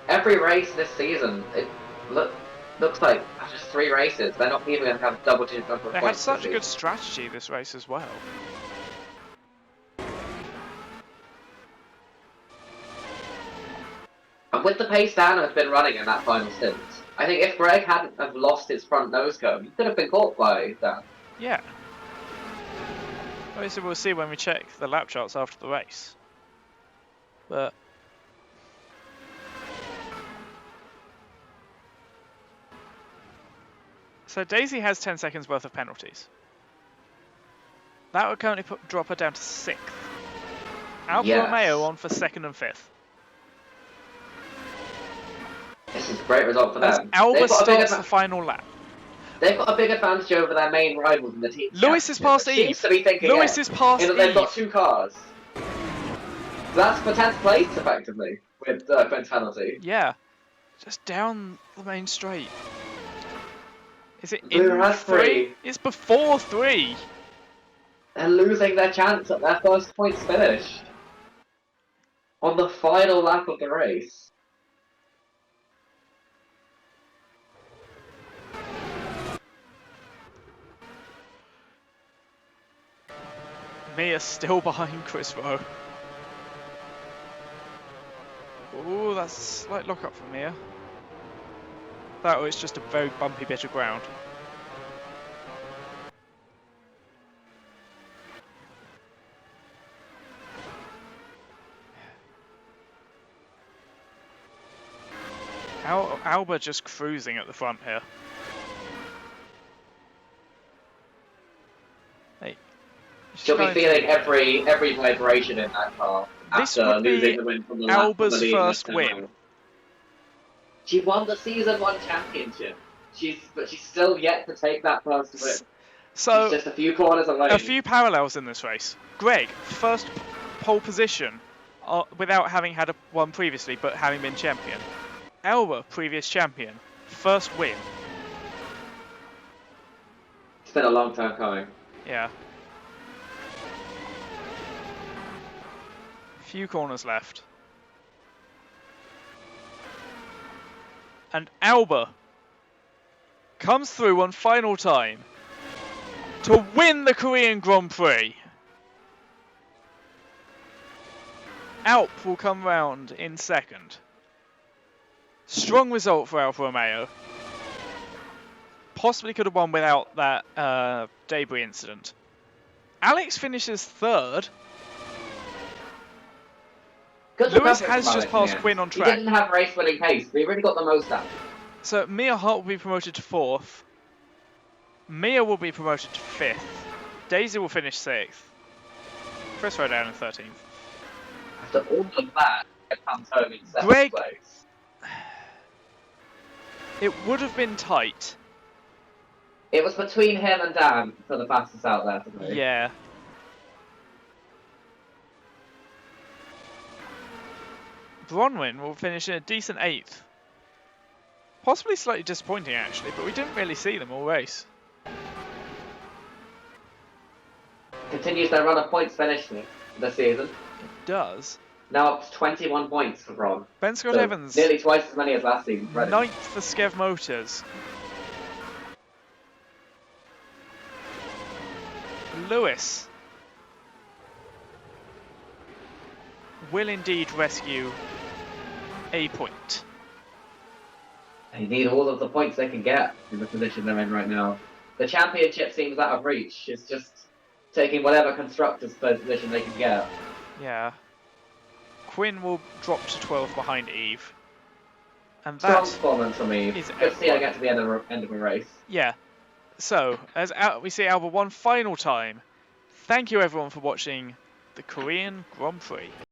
B: Every race this season, it looks like after 3 races, they're not even going to have double-digit number of points.
A: They had such a good strategy this race as well.
B: And with the pace Dan has been running in that final stint, I think if Greg hadn't have lost his front nose cone, he could have been caught by Dan.
A: Yeah. Obviously, we'll see when we check the lap charts after the race. But so Daisy has 10 seconds worth of penalties. That would currently drop her down to 6th. Alfa Romeo on for 2nd and 5th.
B: This is a great result for them.
A: Alba starts the final lap.
B: They've got a big advantage over their main rivals in the team.
A: Lewis is past Eve. Lewis is past Eve.
B: They've got 2 cars. That's for 10th place, effectively, with Quinn's penalty.
A: Yeah. Just down the main straight. Is it
B: Blue
A: in
B: has
A: 3? It's before 3.
B: They're losing their chance at their first points finish. On the final lap of the race.
A: Mia's still behind Chris Rowe. Ooh, that's a slight lock up for Mia. That or it's just a very bumpy bit of ground. Alba just cruising at the front here. Hey,
B: She'll be feeling every vibration in that car
A: this
B: after
A: would
B: losing
A: be
B: the win from the
A: Alba's
B: lead
A: first
B: last
A: win.
B: time. She won the season 1 championship. But she's still yet to take that first win.
A: So
B: she's just a few corners away.
A: A few parallels in this race. Greg, first pole position without having had one previously, but having been champion. Alba, previous champion, first win.
B: It's been a long time coming.
A: Yeah. Few corners left. And Alba comes through one final time to win the Korean Grand Prix. Alp will come round in second. Strong result for Alfa Romeo. Possibly could have won without that debris incident. Alex finishes third. Lewis has just passed Quinn on track.
B: He didn't have race-winning pace, but he really got the most out of it.
A: So Mia Hart will be promoted to 4th. Mia will be promoted to 5th. Daisy will finish 6th. Chris Rodan in 13th.
B: After all of that, it comes home in 7th place.
A: It would have been tight.
B: It was between him and Dan for the fastest out there today.
A: Yeah. Bronwyn will finish in a decent 8th. Possibly slightly disappointing actually, but we didn't really see them all race.
B: Continues their run of points finishing this season.
A: It does.
B: Now up to 21 points for Bron.
A: Ben Scott Evans.
B: Nearly twice as many as last season.
A: 9th for Skev Motors. Lewis will indeed rescue a point.
B: They need all of the points they can get in the position they're in right now. The championship seems out of reach. It's just taking whatever constructor's position they can get.
A: Yeah. Quinn will drop to 12th behind Eve. And that
B: strong performance from Eve. Good to see her get to the end of a race.
A: Yeah. So, as we see Alba one final time, thank you everyone for watching the Korean Grand Prix.